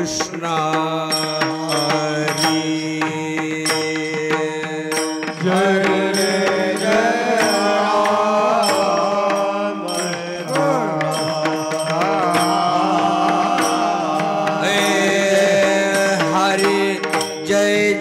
कृष्ण हरि जय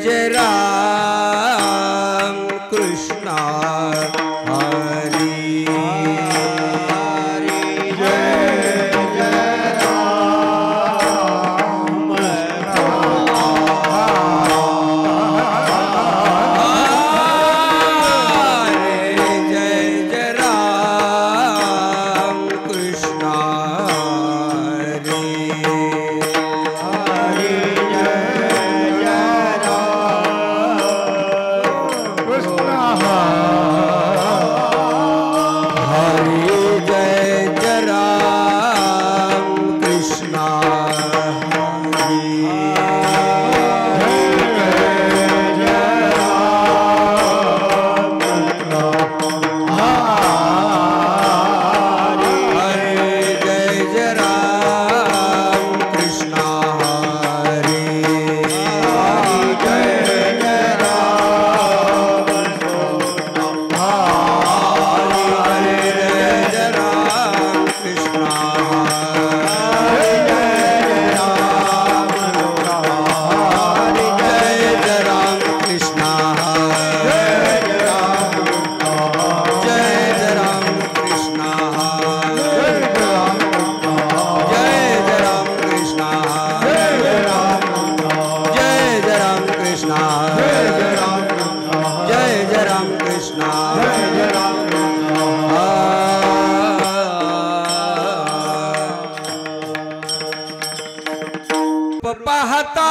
पाहता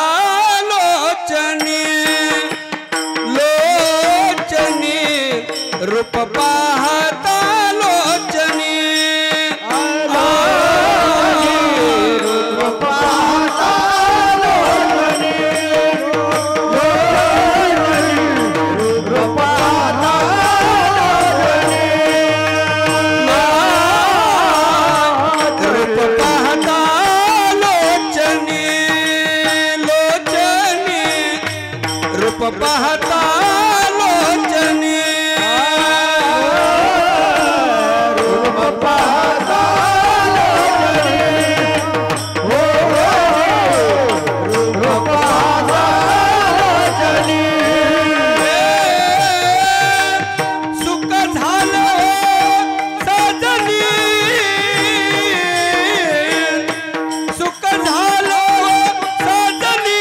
लोचनी लोचनी रूप पाहता लोचनी रूप पाहता लोचनी रूप पाहता रूप पाहता रूप पाहता लोचनी रूप पाहता लोचनी रूप पाहता लोचनी सुख झालं सजनी सुख झालं सजनी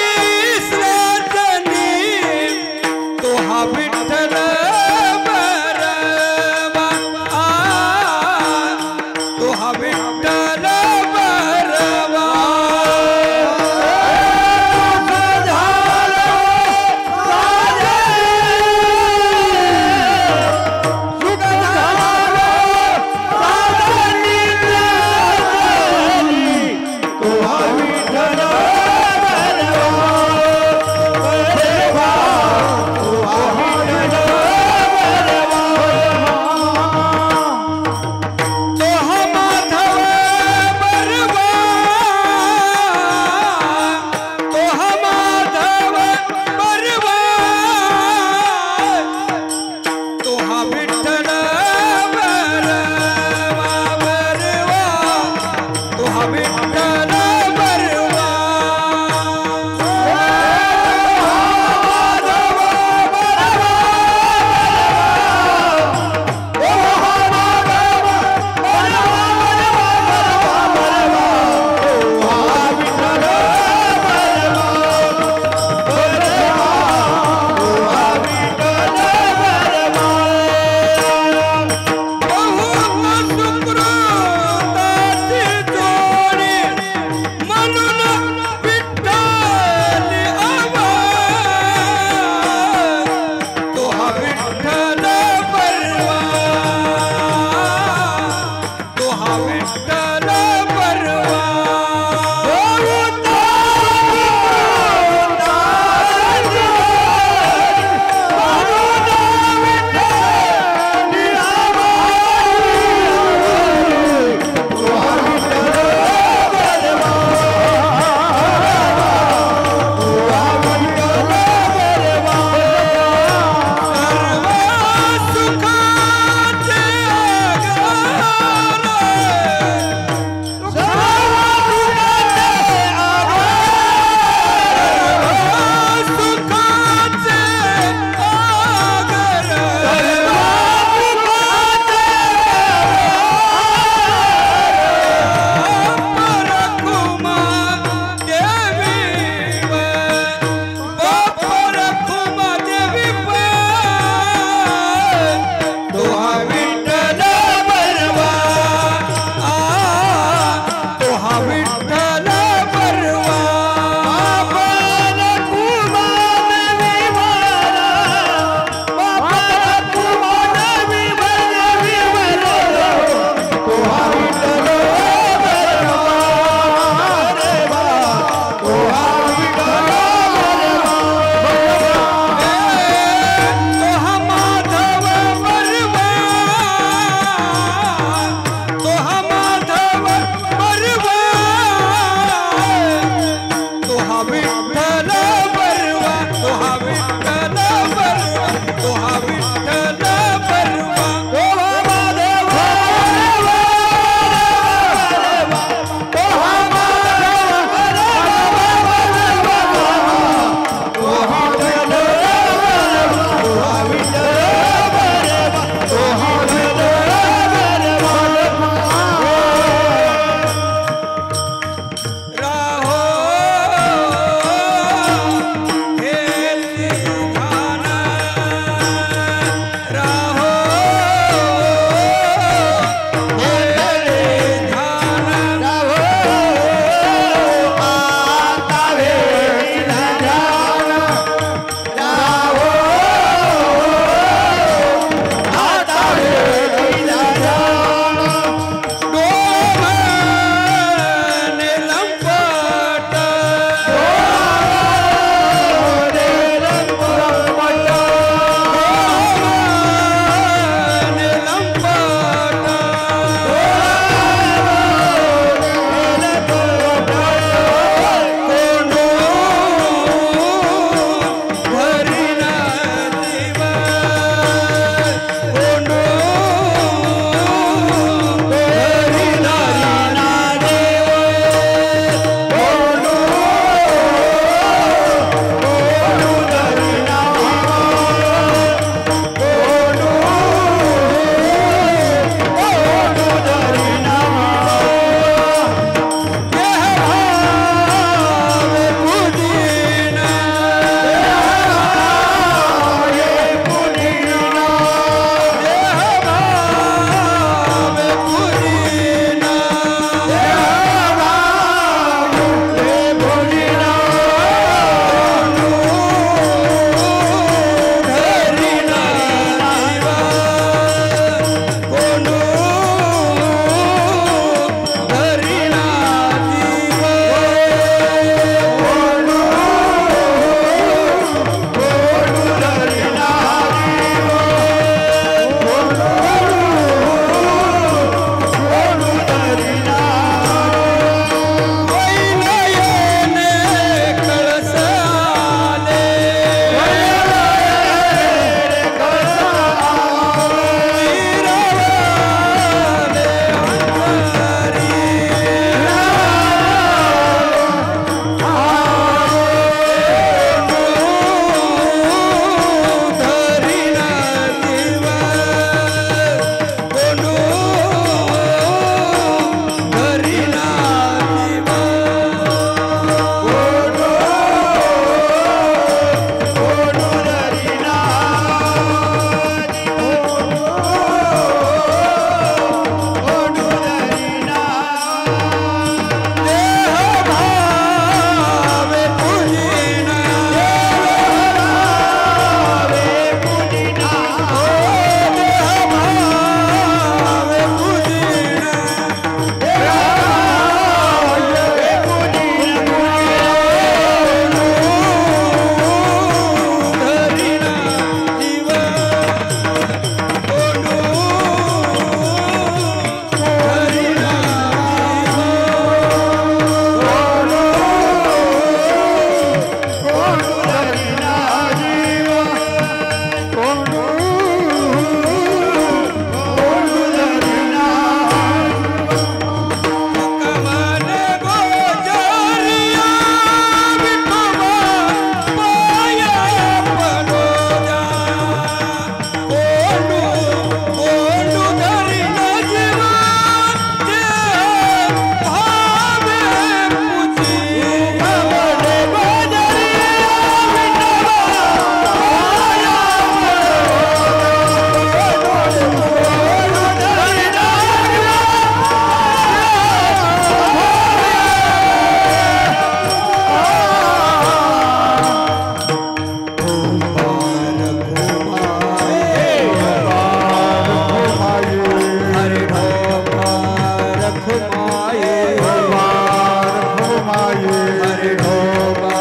हरि ढोबा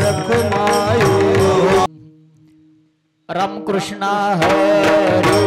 रखुमाई राम कृष्ण हरी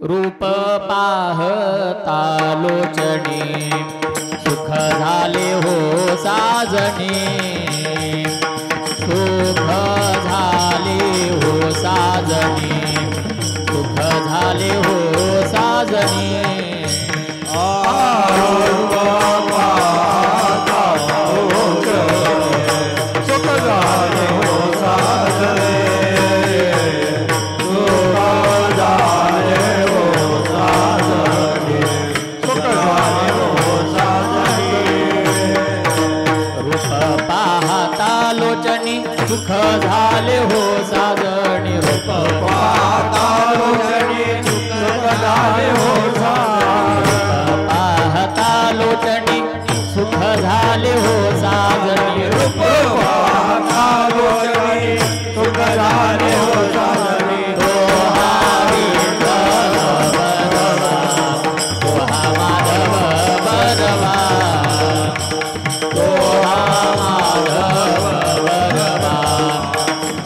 रूप पाहता लोचने सुख झाले हो साजने सुख झाले हो साजने सुख झाले हो साजने रूप पाहता सुख झाले हो साजने सुख झाले हो साजणी रूप पाहता लोचनी सुख झाले हो पाहता लोचनी सुख झाले हो साजणी रूप पाहता लोचनी सुख झाले हो साजनी तो हा विठ्ठल बरवा तो हा माधव बरवा तो हा माधव बरवा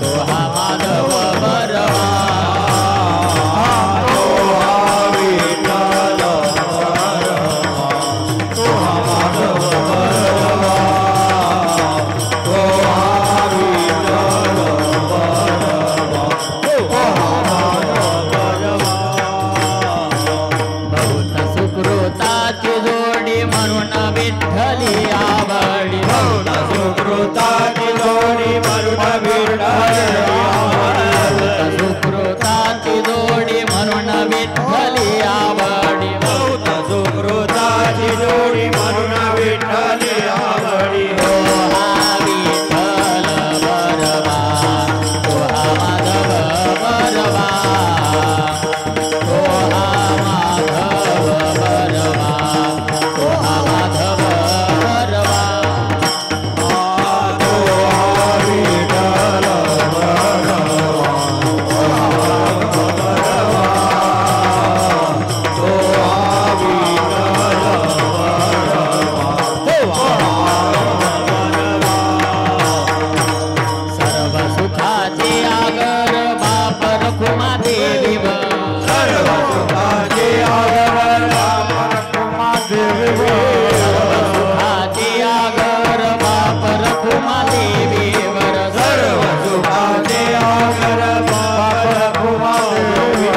तो हा माधव बरवा तो हा विठ्ठल बरवा तो हा माधव बरवा तो हा विठ्ठल बरवा तो हा माधव बरवा बहुत सुकृताची जोडी म्हणून विठ्ठली आवडी बहुत सुकृताची जोडी म्हणून विठ्ठली सुकृताची जोडी म्हणून विठ्ठली आवडी बहुत सुकृताची जोडी म्हणून विठ्ठली आवडी तो हा विठ्ठल बरवा तो हा माधव बरवा तो हा माधव बरवा तो हा माधव बरवा तो हा विठ्ठल बरवा तो हा बरवा तो हा विठ्ठल बरवा तो हा बरवा सर्व सुखाचे आगर बाप रखुमा देवी सर्व सुखाचे आगर बाप रखुमा देवी सुखाचे आगर बाप रखुमा देवी वर सर्व सुखाचे आगर बाप रखुमा देवी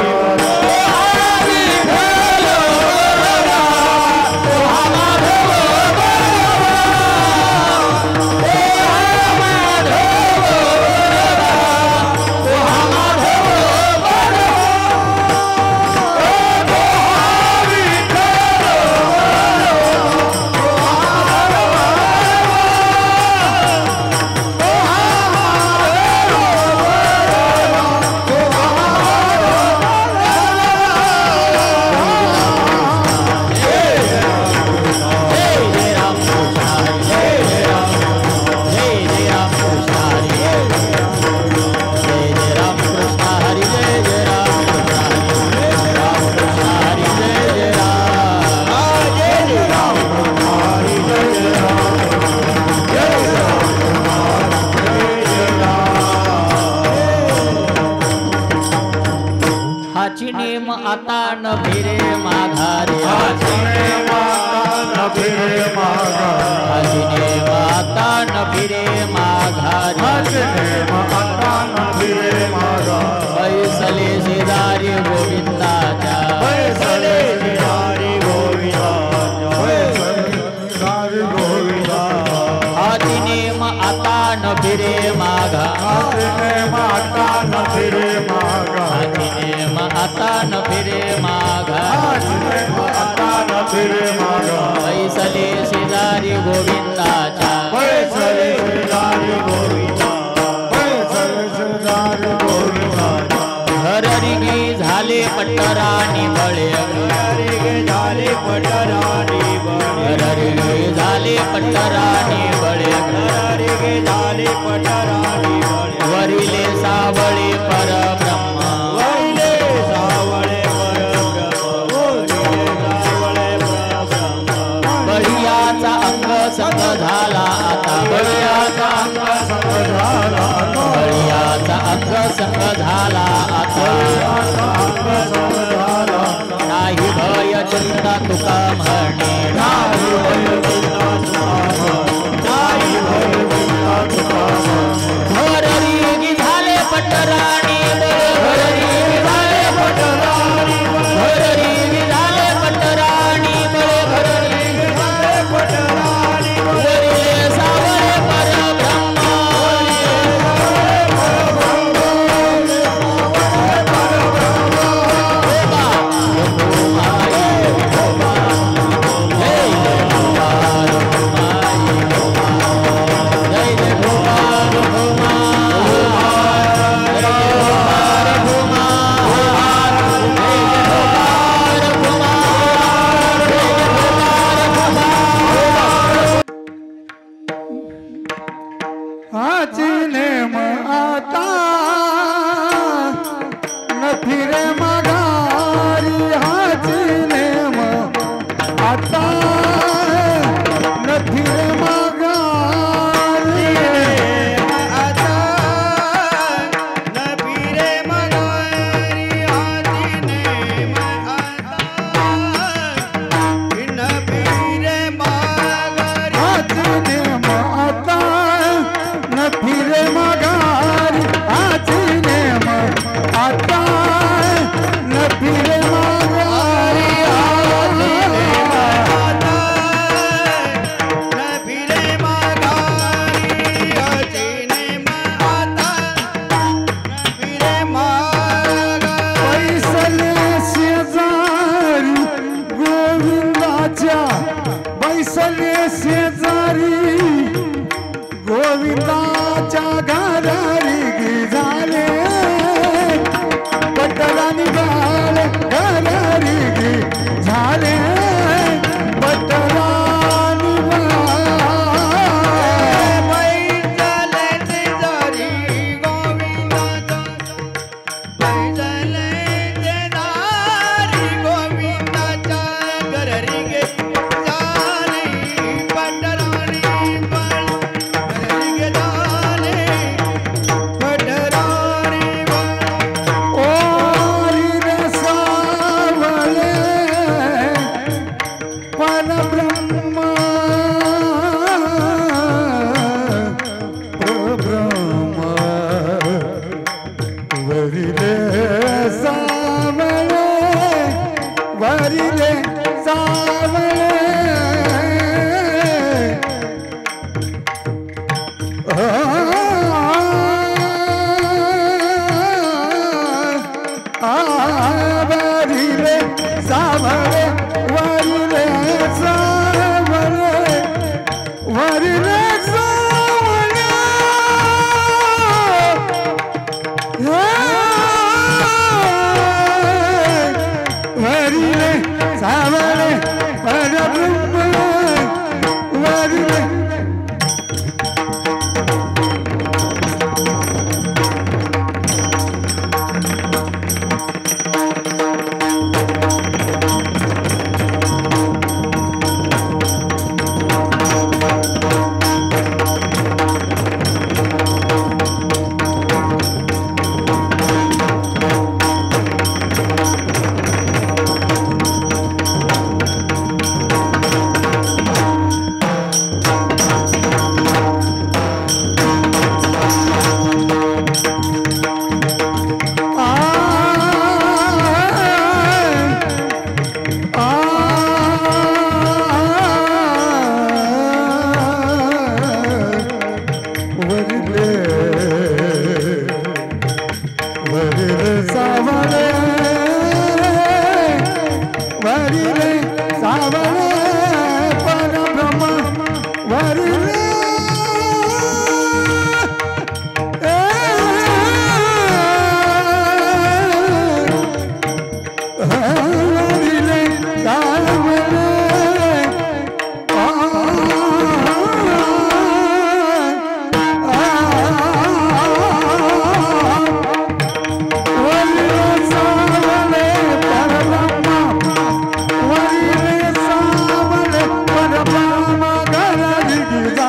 हाची नेम आता न फिरे माघारे हाची नेम आता न फिरे माघारे हाची नेम आता न फिरे माघारे हाची नेम आता न फिरे माघारे पैसले शेजारी गोविंदाच्या पैसले शेजारी गोविंदाच्या पैसले शेजारी गोविंदाच्या न फिरे माघा हाथीने माता न फिरे मागा हाथीने आता न फिरे माघा हाथीने माता न फिरे मागा बैसले शेजारी गोविंदाच्या बैसले शेजारी गोविंदा बैसले शेजारी गोविंदा हररिगी झाले पट्टराणी बळे हररिगी झाले पट्टराणी बळे हररिगी झाले पट्टराणी बळे हररिगी झाले पट्टराणी बळे वरिले सावळे परब्रह्म वरिले सावळे परब्रह्म वरिले सावळे परब्रह्म बळियाचा अंग संग झाला आता बळियाचा अंग संग झाला बळियाचा अंग संग झाला आता नाही भय चिंता तुका म्हणे नाही भय चिंता तुका हररिगी झाले पट्टराणी हररिगी झाले पट्टराणी हररिगी झाले पट्टराणी हररिगी झाले पट्टराणी वरिले सावळे परब्रह्म हाचीने आता न फिरे माघारी हाचीने आता न फिरे माघारी आता न फिरे माघारी हाचीने आता न फिरे माघारी हाचीने आता न फिरे माघारी आचीने आता न फिरे माघारी आता न फिरे माघारी आचीने आता न फिरे माघारी बैसले शेजारी गोविंदाच्या बैसले शेजारी गोविंदाच्या घरारी झाले पट्टराणी झाले घरारी झाले पट्टराणी बैसले शेजारी गोविंदाच्या बैसले शेजारी गोविंदाच्या घरारी झाले पट्टराणी वरिले सावळे वरिले सावळे वरिले सावळे वरिले सावळे वरिले सावळे परब्रह्म वरिले जा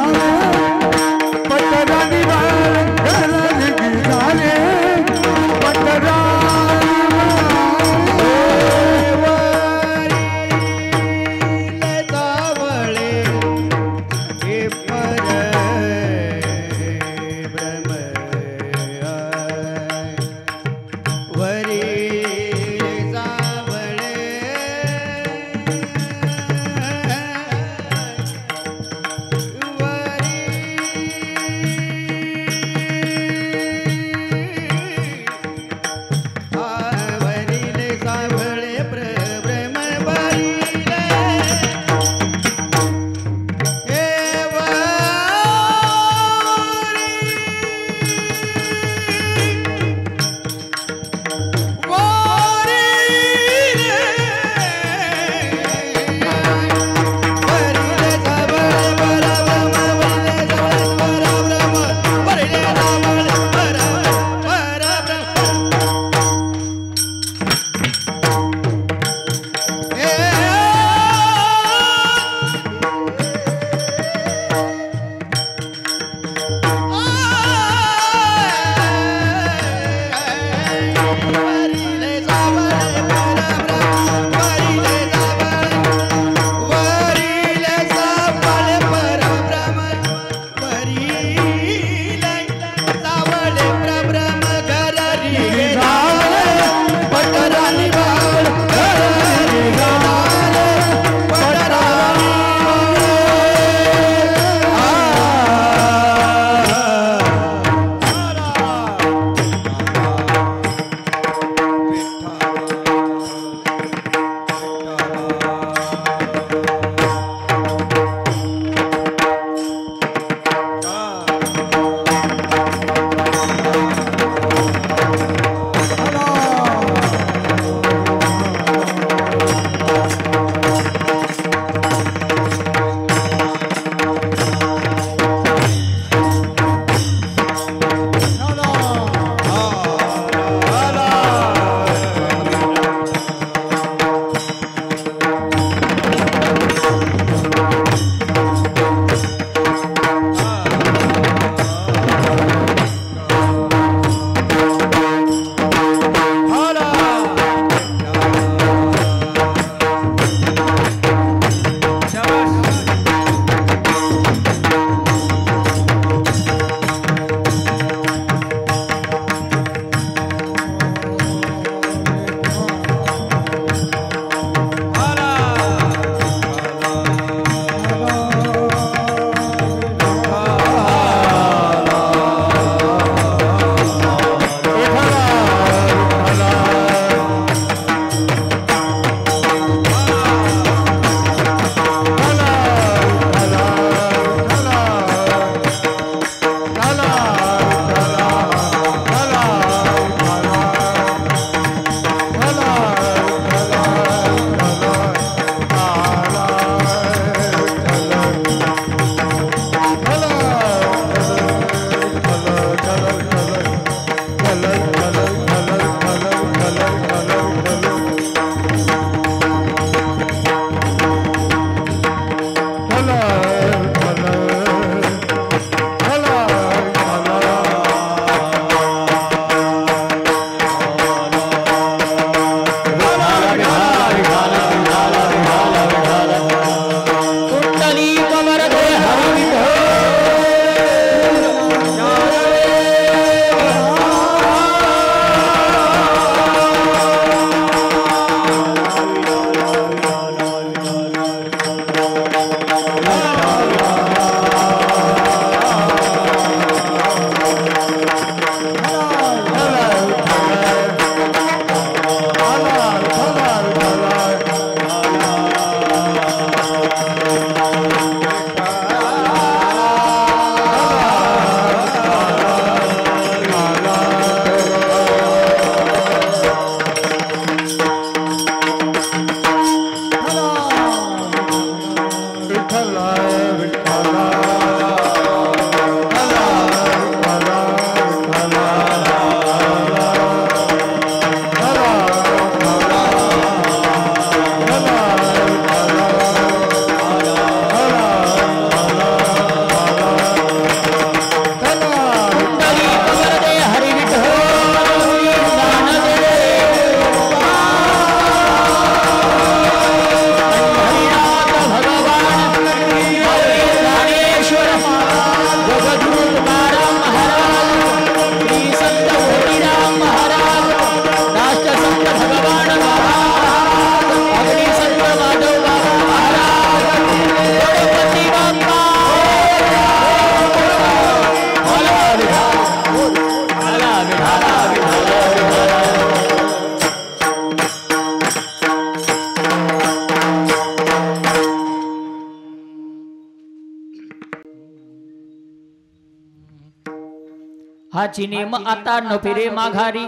हाची नेम आता न फिरे माघारी,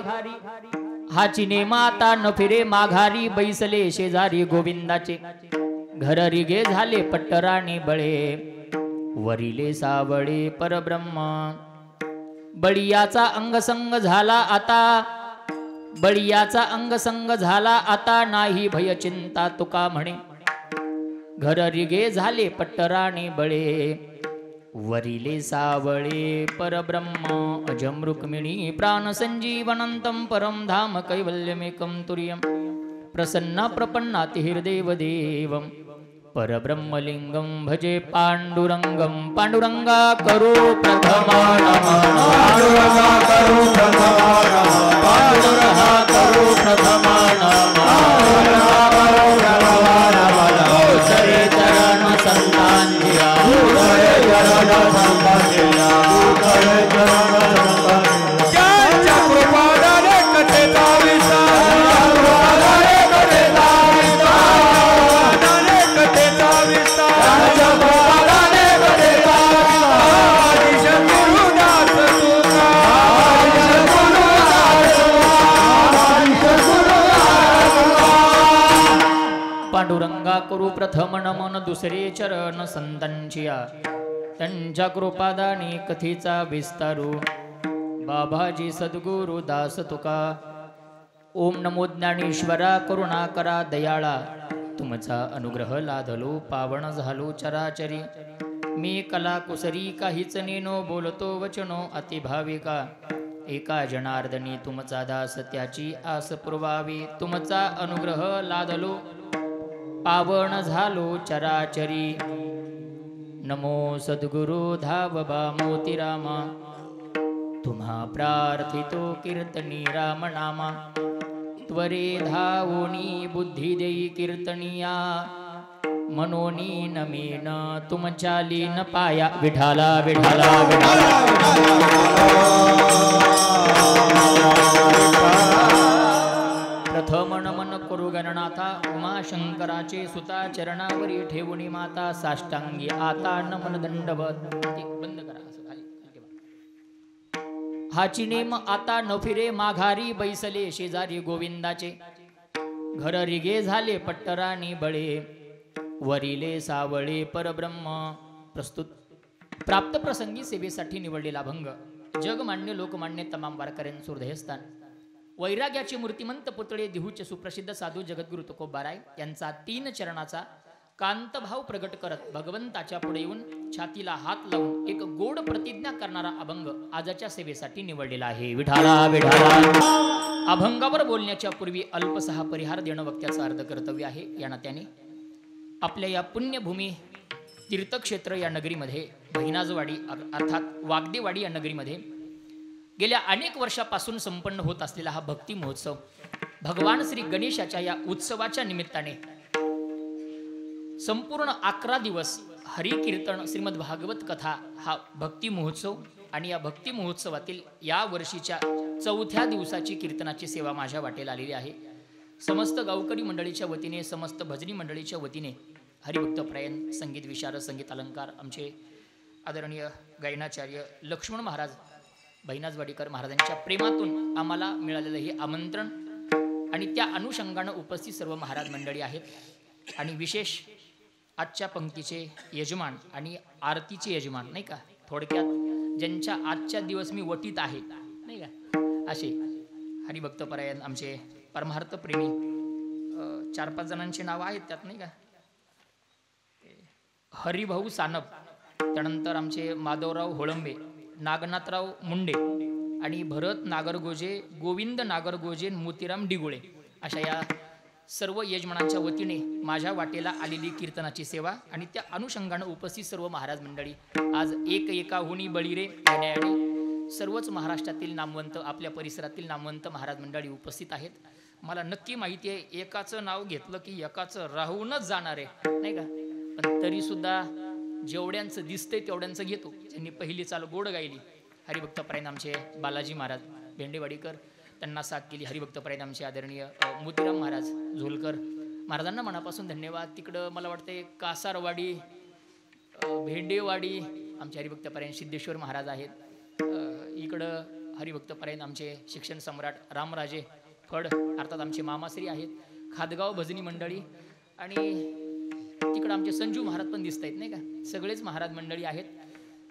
हाची नेम आता न फिरे माघारी, बैसले शेजारी गोविंदाचे, घर रिगे झाले पट्टराणी बळे, वरिले सावळे परब्रह्म. बळीयाचा अंगसंग झाला आता, बळीयाचा अंगसंग झाला आता, नाही भय चिंता तुका म्हणे, घर रिगे झाले पट्टराणी बळे, वरिले सावळे परब्रह्म. अजम रुक्मिणी प्राण संजीवनंतम परम धाम कैवल्यमेकं तुर्यं, प्रसन्न प्रपन्नाति हृदेव देवं, परब्रह्मलिंगं भजे पांडुरंगं. पांडुरंगा करो प्रथमा नमः, पांडुरंगा करो प्रथमा नमः, पांडुरंगा करो प्रथमा नमः, सरे चरण संतान जिया, सरे चरण संतान जिया, सरे चरण संतान जिया. ज्यांच्या कृपादाने कथेचा विस्तार, कृपादाने कथेचा विस्तार, कथेचा विस्तार, ज्यांच्या कृपादाने कथेचा विस्तार, आदिश गुरुदास तुका, आदिश गुरुदास तुका. पांडुरंगा करू प्रथम नमन, दुसरे चरण संतांचिया, त्यांच्या कृपादानी कथेचा विस्तारू, बाबाजी सद्गुरु दास तुका. ओम नमो ज्ञानेश्वरा करुणा करा दयाळा, तुमचा अनुग्रह लाधलो पावन झालो चराचरी. मी कला कुसरी काहीच नेनो, बोलतो वचनो अतिभाविका, एका जनार्दनी तुमचा दास त्याची आस पुरवावी. तुमचा अनुग्रह लादलो पावन झालो चराचरी. नमो सद्गुरु धावबा मोतीरामा, तुम्हा प्रार्थितो कीर्तनी रामनामा. त्वरे धावोनी बुद्धी देई कीर्तनिया, मनोनी नमीन तुमच्या लीन पाया. विठाला विठाला विठाला, प्रथम नमन करू गणनाथा, उमाशंकराचे सुता चरणावरी ठेवून माता. साष्टांगी आता नमन दंडवत. बंद करा असं खाली ठेवा. हाची नेम आता न फिरे माघारी, बैसले शेजारी गोविंदाचे, घर रिगे झाले पट्टराणी बळे, वरिले सावळे परब्रह्म. प्रस्तुत प्राप्त प्रसंगी सेवेसाठी निवडलेला भंग. जगमान्य लोकमान्य तमाम वारकऱ्यांचे हृदयस्थान, वैराग्याचे मूर्तिमंत पुतळे देहूचे सुप्रसिद्ध साधू जगद्गुरु तुकोबाराय यांचा 3 चरणाचा कांतभाव प्रगट करत भगवंताच्या पुढे येऊन छातीला हात लावून एक गोड प्रतिज्ञा करणारा अभंग आजच्या सेवेसाठी निवडलेला आहे. विठाला विठाला. अभंगावर बोलण्याच्या पूर्वी अल्पसहा परिहार देणं वक्त्याचं अर्ध कर्तव्य आहे. या नात्याने आपल्या या पुण्यभूमी तीर्थक्षेत्र या नगरीमध्ये, बहिनाजवाडी अर्थात वागदेवाडी या नगरीमध्ये गेल्या अनेक वर्षापासून संपन्न होत असलेला हा भक्ती महोत्सव, भगवान श्री गणेशाच्या या उत्सवाच्या निमित्ताने संपूर्ण 11 दिवस हरिकीर्तन, श्रीमद भागवत कथा हा भक्ती महोत्सव आणि या भक्ती महोत्सवातील या वर्षीच्या 4थ्या दिवसाची कीर्तनाची सेवा माझ्या वाटेला आलेली आहे. समस्त गावकरी मंडळीच्या वतीने, समस्त भजनी मंडळीच्या वतीने हरिभक्त प्रयन, संगीत विशारद, संगीत अलंकार आमचे आदरणीय गायनाचार्य लक्ष्मण महाराज बहिनाजवाडीकर महाराजांच्या प्रेमातून आम्हाला मिळालेलं हे आमंत्रण आणि त्या अनुषंगानं उपस्थित सर्व महाराज मंडळी आहेत. आणि विशेष आजच्या पंक्तीचे यजमान आणि आरतीचे यजमान, नाही का, थोडक्यात ज्यांच्या आजच्या दिवस मी वटीत आहे, नाही का, असे हरिभक्तपरायण आमचे परमार्थ प्रेमी 4-5 जणांची नावं आहेत त्यात, नाही का. हरिभाऊ सानप, त्यानंतर आमचे माधवराव होळंबे, नागनाथराव मुंडे आणि भरत नागरगोजे, गोविंद नागरगोजे, मोतीराम डिगोळे अशा या सर्व यजमानांच्या वतीने माझ्या वाटेला आलेली कीर्तनाची सेवा आणि त्या अनुषंगानं उपस्थित सर्व महाराज मंडळी. आज एका होणी बळीरे येण्याने सर्वच महाराष्ट्रातील नामवंत, आपल्या परिसरातील नामवंत महाराज मंडळी उपस्थित आहेत. मला नक्की माहिती आहे एकाचं नाव घेतलं की एकाचं राहूनच जाणार आहे, नाही का, पण तरीसुद्धा जेवढ्यांचं दिसतंय तेवढ्यांचं घेतो. ज्यांनी पहिली चाल गोड गायली हरिभक्तपरायण आमचे बालाजी महाराज भेंडेवाडीकर, त्यांना साथ केली हरिभक्तपरायण आमचे आदरणीय मोतीराम महाराज झोलकर महाराजांना मनापासून धन्यवाद. तिकडं मला वाटतं कासारवाडी, भेंडेवाडी आमचे हरिभक्तपरायण सिद्धेश्वर महाराज आहेत. इकडं हरिभक्तपरायण आमचे शिक्षण सम्राट रामराजे फड अर्थात आमचे मामाश्री आहेत, खादगाव भजनी मंडळी आणि तिकडं आमचे संजू महाराज पण दिसत आहेत नाही का, सगळेच महाराज मंडळी आहेत.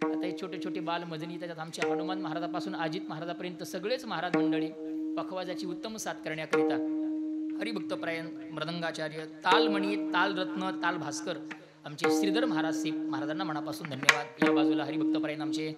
आता हे छोटे छोटे बाल मजनी, त्याच्यात आमच्या हनुमान महाराजापासून अजित महाराजापर्यंत सगळेच महाराज मंडळी पखवाजाची उत्तम साथ करण्याकरिता हरिभक्तपरायण मृदंगाचार्य तालमणी तालरत्न ताल भास्कर आमचे श्रीधर महाराज सिप महाराजांना मनापासून धन्यवाद. या बाजूला हरिभक्तपरायण आमचे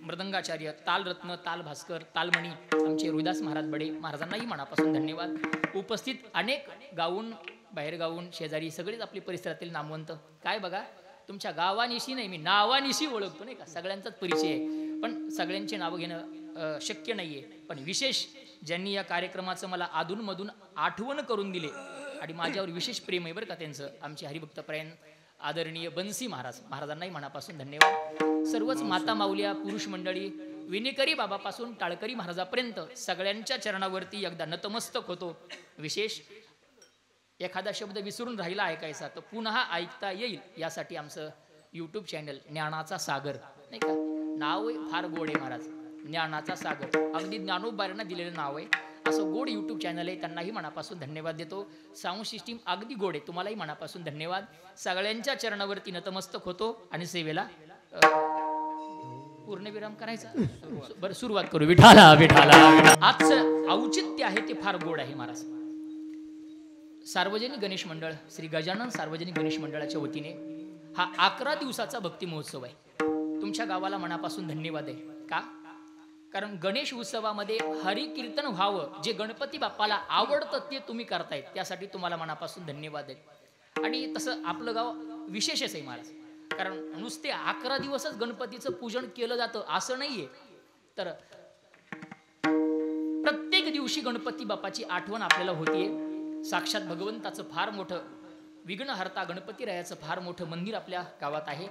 मृदंगाचार्य तालरत्न ताल भास्कर तालमणी आमचे रोहिदास महाराज बडे महाराजांनाही मनापासून धन्यवाद. उपस्थित अनेक गावून बाहेर गावून शेजारी सगळेच आपले परिसरातील नामवंत. काय बघा, तुमच्या गावानिशी नाही मी नावानिशी ओळखतो नाही का, सगळ्यांचाच परिचय आहे पण सगळ्यांचे नावं घेणं शक्य नाही आहे. पण विशेष ज्यांनी या कार्यक्रमाचं मला अधूनमधून आठवण करून दिले आणि माझ्यावर विशेष प्रेम आहे बरं का त्यांचं, आमचे हरिभक्तपरायण आदरणीय बन्सी महाराज महाराजांनाही मनापासून धन्यवाद. सर्वच माता माऊल्या पुरुष मंडळी विनेकरी बाबापासून टाळकरी महाराजापर्यंत सगळ्यांच्या चरणावरती एकदा नतमस्तक होतो. विशेष एखादा शब्द विसरून राहिला ऐकायचा तर पुन्हा ऐकता येईल यासाठी आमचं यूट्यूब चॅनल ज्ञानाचा सागर नाही का, नाव फार गोड आहे महाराज, ज्ञानाचा सागर अगदी ज्ञानोबाऱ्यांना दिलेलं नाव आहे. असं गोड यूट्यूब चॅनल आहे, त्यांनाही मनापासून धन्यवाद देतो. साऊंड सिस्टीम अगदी गोड आहे, तुम्हालाही मनापासून धन्यवाद. सगळ्यांच्या चरणावरती नतमस्तक होतो आणि सेवेला पूर्णविराम करायचा. बरं सुरुवात करू. विठाला विठाला. आजचं औचित्य आहे ते फार गोड आहे महाराज. सार्वजनिक गणेश मंडळ श्री गजानन सार्वजनिक गणेश मंडळाच्या वतीने हा 11 दिवसाचा भक्ती महोत्सव आहे. तुमच्या गावाला मनापासून धन्यवाद आहे. का? कारण गणेश उत्सवामध्ये हरी कीर्तन व्हावं, जे गणपती बाप्पाला आवडतं ते तुम्ही करतायत, त्यासाठी तुम्हाला मनापासून धन्यवाद आहे. आणि तसं आपलं गाव विशेषच आहे महाराज, कारण नुसते 11 दिवसच गणपतीचं पूजन केलं जातं असं नाहीये, तर प्रत्येक दिवशी गणपती बाप्पाची आठवण आपल्याला होतीये. साक्षात भगवंताचं फार मोठं विघ्नहर्ता गणपतीरायाचं फार मोठं मंदिर आपल्या गावात आहे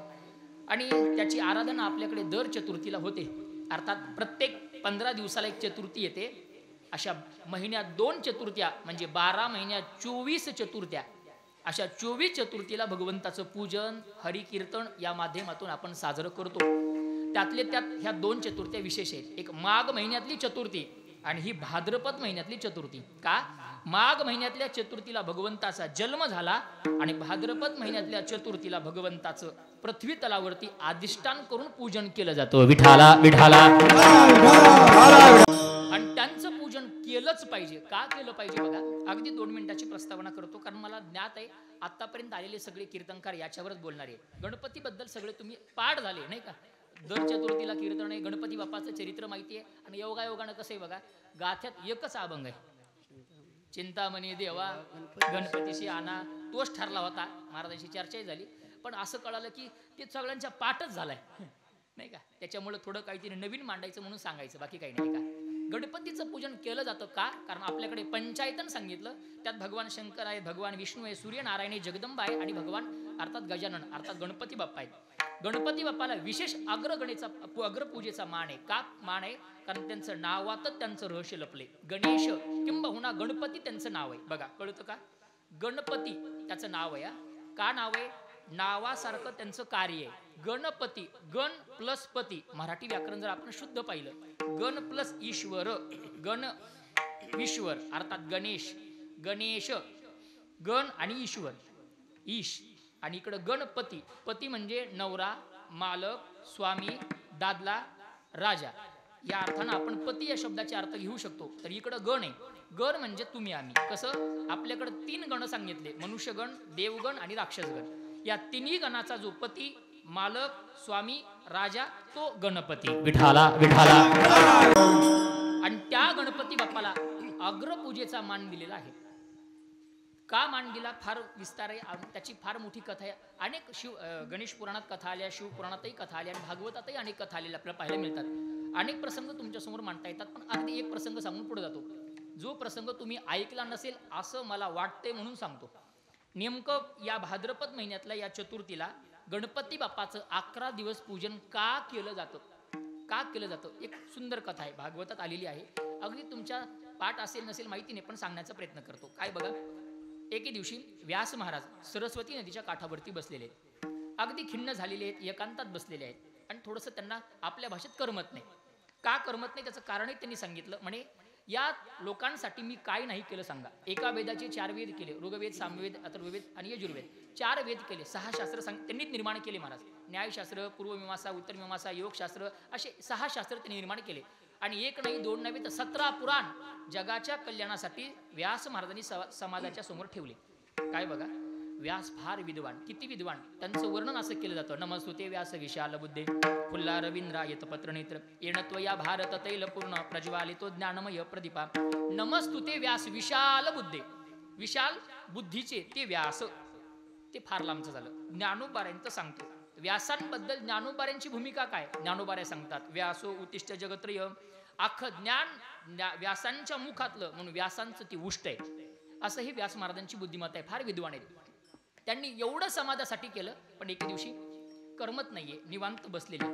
आणि त्याची आराधना आपल्याकडे दर चतुर्थीला होते. अर्थात प्रत्येक 15 दिवसाला एक चतुर्थी येते. अशा महिन्यात 2 चतुर्थ्या म्हणजे 12 महिन्यात 24 चतुर्थ्या, अशा 24 चतुर्थीला भगवंताचं पूजन हरिकीर्तन या माध्यमातून आपण साजरं करतो. त्यातले त्यात ह्या 2 चतुर्थ्या विशेष आहेत. एक माघ महिन्यातली चतुर्थी आणि ही भाद्रपद महिन्यातली चतुर्थी. का? माघ महिन्यातल्या चतुर्थीला भगवंताचा जन्म झाला आणि भाद्रपद महिन्यातल्या चतुर्थीला भगवंताचं पृथ्वी तलावरती अधिष्ठान करून पूजन केलं जातं. विठाला विठाला. आणि त्यांचं पूजन केलंच पाहिजे. का केलं पाहिजे बघा, अगदी 2 मिनिटाची प्रस्तावना करतो कारण मला ज्ञात आहे आतापर्यंत आलेले सगळे कीर्तनकार याच्यावरच बोलणार आहे. गणपती बद्दल सगळे तुम्ही पाठ झाले नाही का, दर चतुर्थीला कीर्तन आहे, गणपती बाप्पाचं चरित्र माहिती आहे आणि योगायोगानं कसं आहे बघा, गाथ्यात एकच अभंग आहे, चिंतामणी देवा गणपतीशी आणा, तोच ठरला होता. महाराजांची चर्चाही झाली पण असं कळालं की ते सगळ्यांच्या पाठच झालाय नाही का, त्याच्यामुळे थोडं काहीतरी नवीन मांडायचं म्हणून सांगायचं, बाकी काही नाही का. गणपतीचं पूजन केलं जातं का? कारण आपल्याकडे पंचायतन सांगितलं, त्यात भगवान शंकर आहे, भगवान विष्णू आहे, सूर्यनारायण आहे, जगदंबा आहे आणि भगवान अर्थात गजानन अर्थात गणपती बाप्पा आहेत. गणपती बाप्पाला विशेष अग्रपूजेचा मान आहे. का मान आहे? कारण त्यांचं नावातच त्यांचं रहस्य लपले. गणेश किंबहुना गणपती त्यांचं नाव आहे. बघा कळतं का, गणपती त्याचं नाव आहे. का नाव आहे? नावासारखं त्यांचं कार्य आहे. गणपती, गण प्लस पती, मराठी व्याकरण जर आपण शुद्ध पाहिलं, गण प्लस ईश्वर, गण ईश्वर अर्थात गणेश, गणेश गण आणि ईश्वर ईश, आणि इकडं गणपती, पती म्हणजे नवरा, मालक, स्वामी, दादला, राजा, या अर्थानं आपण पती या शब्दाचे अर्थ घेऊ शकतो. तर इकडं गण आहे. गण म्हणजे तुम्ही आम्ही. कसं? आपल्याकडे 3 गण सांगितले, मनुष्यगण, देवगण आणि राक्षसगण. या तिन्ही गणाचा जो पती, मालक, स्वामी, राजा तो गणपती. विठाला विठाला. आणि त्या गणपती बाप्पाला अग्रपूजेचा मान दिलेला आहे. का मान दिला? फार विस्तार आहे, त्याची फार मोठी कथा आहे. अनेक गणेश पुराणात कथा आल्या, शिवपुराणातही कथा आल्या आणि भागवतातही अनेक कथा आलेल्या आपल्याला पाहायला मिळतात. अनेक प्रसंग तुमच्यासमोर मांडता येतात, पण अगदी एक प्रसंग सांगून पुढे जातो. जो प्रसंग तुम्ही ऐकला नसेल असं मला वाटते म्हणून सांगतो. नेमकं या भाद्रपद महिन्यातल्या या चतुर्थीला गणपती बाप्पाचं 11 दिवस पूजन का केलं जातं? का केलं जातं? एक सुंदर कथा आहे, भागवतात आलेली आहे. अगदी तुमच्या पाठ असेल नसेल माहिती नाही, पण सांगण्याचा प्रयत्न करतो. काय बघा, एके दिवशी व्यास महाराज सरस्वती नदीच्या काठावरती बसलेले आहेत. अगदी खिन्न झालेले आहेत, एकांतात बसलेले आहेत आणि थोडंसं त्यांना आपल्या भाषेत करमत नाही. का करमत नाही त्याचं कारणही त्यांनी सांगितलं. म्हणे या लोकांसाठी मी काय नाही केलं सांगा. एका वेदाचे 4 वेद केले, ऋग्वेद, सामवेद, अथर्ववेद आणि यजुर्वेद. 4 वेद केले, 6 शास्त्र त्यांनीच निर्माण केले महाराज. न्यायशास्त्र, पूर्वमीमांसा, उत्तरमीमांसा, योगशास्त्र असे 6 शास्त्र त्यांनी निर्माण केले. आणि एक नाही, 2 नाही, तर 17 पुराण जगाच्या कल्याणासाठी व्यास महाराजांनी समाजाच्या समोर ठेवले. काय बघा, व्यास फार विद्वान, किती विद्वान. त्यांचं वर्णन असं केलं जातं. नमस्तुते व्यास विशाल बुद्धे फुल्ला रवींद्रायत पत्रनेत्र येणत्वया भारत तैल पूर्ण प्रज्वालितो ज्ञानमय प्रदीपा. नमस्तुते व्यास विशाल बुद्धे, विशाल बुद्धीचे ते व्यास. ते फार लांबचं झालं. ज्ञानोबाऱ्यांचं सांगतो. व्यासांबद्दल ज्ञानोबाऱ्यांची भूमिका काय, ज्ञानोबाऱ्या सांगतात. व्यासो उत्तिष्ठ जगत्रय, अख्खं ज्ञान व्यासांच्या मुखातलं, म्हणून व्यासांचं ती उष्ट आहे. असं ही व्यास महाराजांची बुद्धिमत्ता आहे. फार विद्वान आहे. त्यांनी एवढं समाजासाठी केलं. पण एके दिवशी करमत नाहीये, निवांत बसलेले.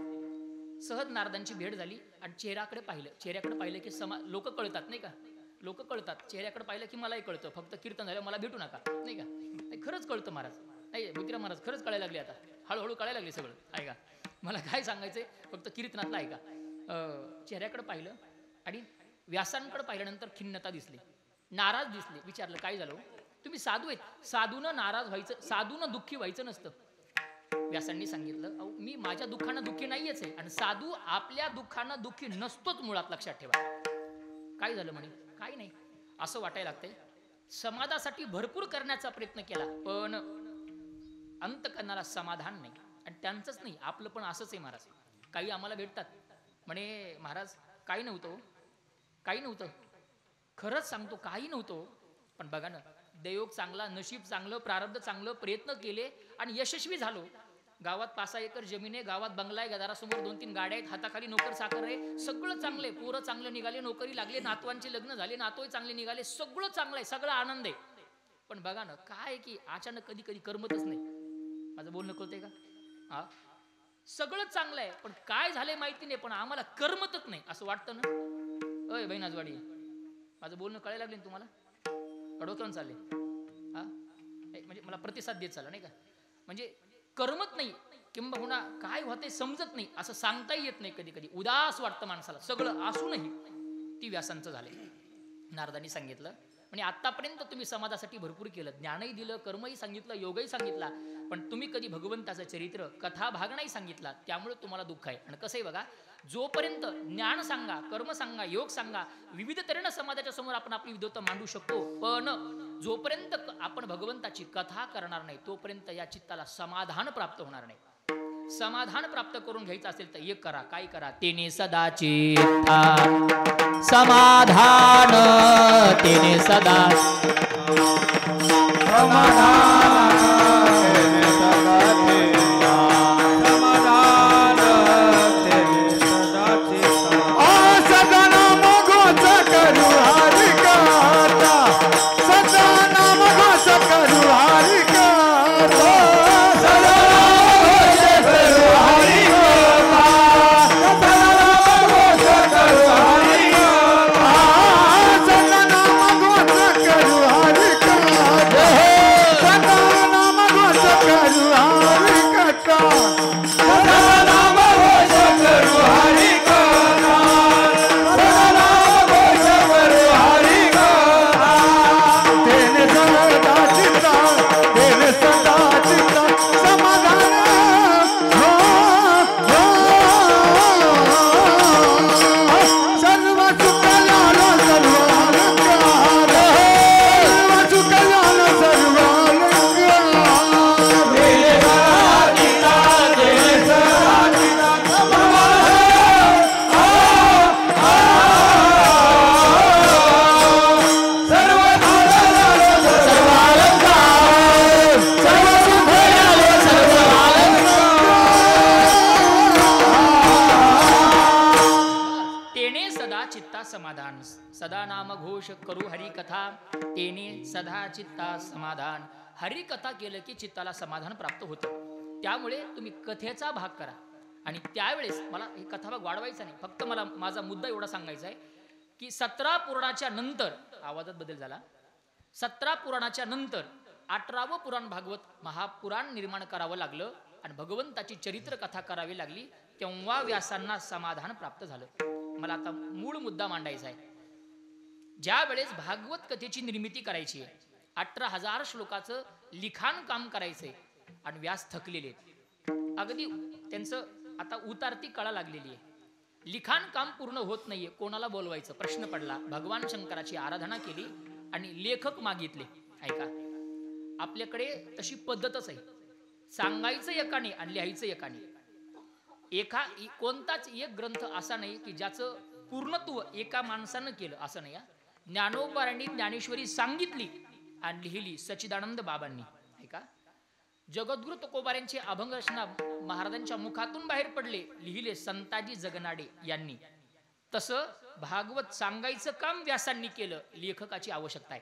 सहज नारदांची भेट झाली आणि चेहऱ्याकडे पाहिलं की लोक कळतात नाही का, लोक कळतात. चेहऱ्याकडे पाहिलं की मलाही कळतं. फक्त कीर्तन झालं मला भेटू नका नाही का. खरंच कळतं महाराज. नाही भूतिराम महाराज खरंच कळायला लागले. आता हळूहळू कळायला लागले सगळं. ऐका, मला काय सांगायचंय, फक्त कीर्तनातलं ऐका. चेहऱ्याकडे पाहिलं आणि व्यासांकडे पाहिल्यानंतर खिन्नता दिसली, नाराज दिसले. विचारलं काय झालं. तुम्ही साधू आहेत, साधूनं नाराज व्हायचं, साधूनं दुःखी व्हायचं नसतं. व्यासांनी सांगितलं, अहो मी माझ्या दुःखानं दुःखी नाहीयेच आहे, आणि साधू आपल्या दुःखानं दुःखी नसतोच, मुळात लक्षात ठेवा. काय झालं म्हणे, काही नाही. असं वाटायला लागतंय, समाजासाठी भरपूर करण्याचा प्रयत्न केला, पण अंतकरणाला समाधान नाही. आणि त्यांचंच नाही, आपलं पण असंच आहे महाराज. काही आम्हाला भेटतात म्हणे, महाराज काही नव्हतं, काही नव्हतं, खरंच सांगतो काही नव्हतं. पण बघा ना, देयोग चांगला, नशीब चांगलं, प्रारब्ध चांगलं, प्रयत्न केले आणि यशस्वी झालो. गावात 5-6 एकर जमीन आहे, गावात बंगला आहे, दारासमोर 2-3 गाड्या आहेत, हाताखाली नोकर चाकर आहे, सगळं चांगलं आहे. पोरं चांगलं निघाले, नोकरी लागले, नातवांचे लग्न झाले, नातोही चांगले निघाले, सगळं चांगलं आहे, सगळा आनंद आहे. पण बघा ना, काय की अचानक कधी कधी करमतच नाही. माझं बोलणं कळतंय का? हा, सगळं चांगलं आहे, पण काय झालंय माहिती नाही, पण आम्हाला करमतच नाही असं वाटतं ना. अय बहिणाजवाडी, माझं बोलणं कळायला लागले तुम्हाला? डोक्यावरून चालले हा, म्हणजे मला प्रतिसाद देत चालला नाही का. म्हणजे करमत नाही, किंबहुना काय होते समजत नाही, असं सांगताही येत नाही. कधी कधी उदास वाटतं माणसाला, सगळं असूनही. ती व्यासांचं झाले. नारदांनी सांगितलं, म्हणजे आतापर्यंत तुम्ही समाजासाठी भरपूर केलं, ज्ञानही दिलं, कर्मही सांगितलं, योगही सांगितला, पण तुम्ही कधी भगवंताचं चरित्र, कथा भाग नाही सांगितला, त्यामुळे तुम्हाला दुःख आहे. आणि कसं आहे बघा, जोपर्यंत ज्ञान सांगा, कर्म सांगा, योग सांगा, विविध तऱ्हेनं समाजाच्या समोर आपण आपली विद्वत्ता मांडू शकतो, पण जोपर्यंत आपण भगवंताची कथा करणार नाही, तोपर्यंत या चित्ताला समाधान प्राप्त होणार नाही. समाधान प्राप्त करून घ्यायचं असेल तर एक करा, काय करा, तेने सदा चित्ता समाधान, तेने सदा समाधान. सदा नाम घोष करू हरी कथा, तेने सदा चित्ता समाधान. हरी कथा केलं की चित्ताला समाधान प्राप्त होतं. त्यामुळे तुम्ही कथेचा भाग करा. आणि त्यावेळेस मला ही कथा भाग वाढवायचा नाही, फक्त मला माझा मुद्दा एवढा सांगायचा आहे की 17 पुराणाच्या नंतर, आवाजात बदल झाला, 17 पुराणाच्या नंतर 18वं पुराण भागवत महापुराण निर्माण करावं लागलं आणि भगवंताची चरित्र कथा करावी लागली. तेव्हा व्यासांना समाधान प्राप्त झालं. मला आता मूळ मुद्दा मांडायचा आहे. ज्या वेळेस भागवत कथेची निर्मिती करायची आहे, 18,000 श्लोकाचं लिखाण काम करायचंय आणि व्यास थकलेले आहेत. अगदी त्यांचं आता उतारती कळा लागलेली आहे. लिखाण काम पूर्ण होत नाहीये. कोणाला बोलवायचं प्रश्न पडला. भगवान शंकराची आराधना केली आणि लेखक मागितले. ऐका, आपल्याकडे तशी पद्धतच आहे, सांगायचं एकाने आणि लिहायचं एकाने. कोणताच एक ग्रंथ असा नाही की ज्याचं पूर्णत्व एका माणसानं केलं, असं नाही. ज्ञानोबांनी ज्ञानेश्वरी सांगितली आणि लिहिली सच्चिदानंद बाबांनी. ऐका, जगद्गुरु तुकोबारांचे अभंग रचना महाराजांच्या मुखातून बाहेर पडले, लिहिले संताजी जगनाडे यांनी. तसं भागवत सांगायचं काम व्यासांनी केलं. लेखकाची आवश्यकता आहे.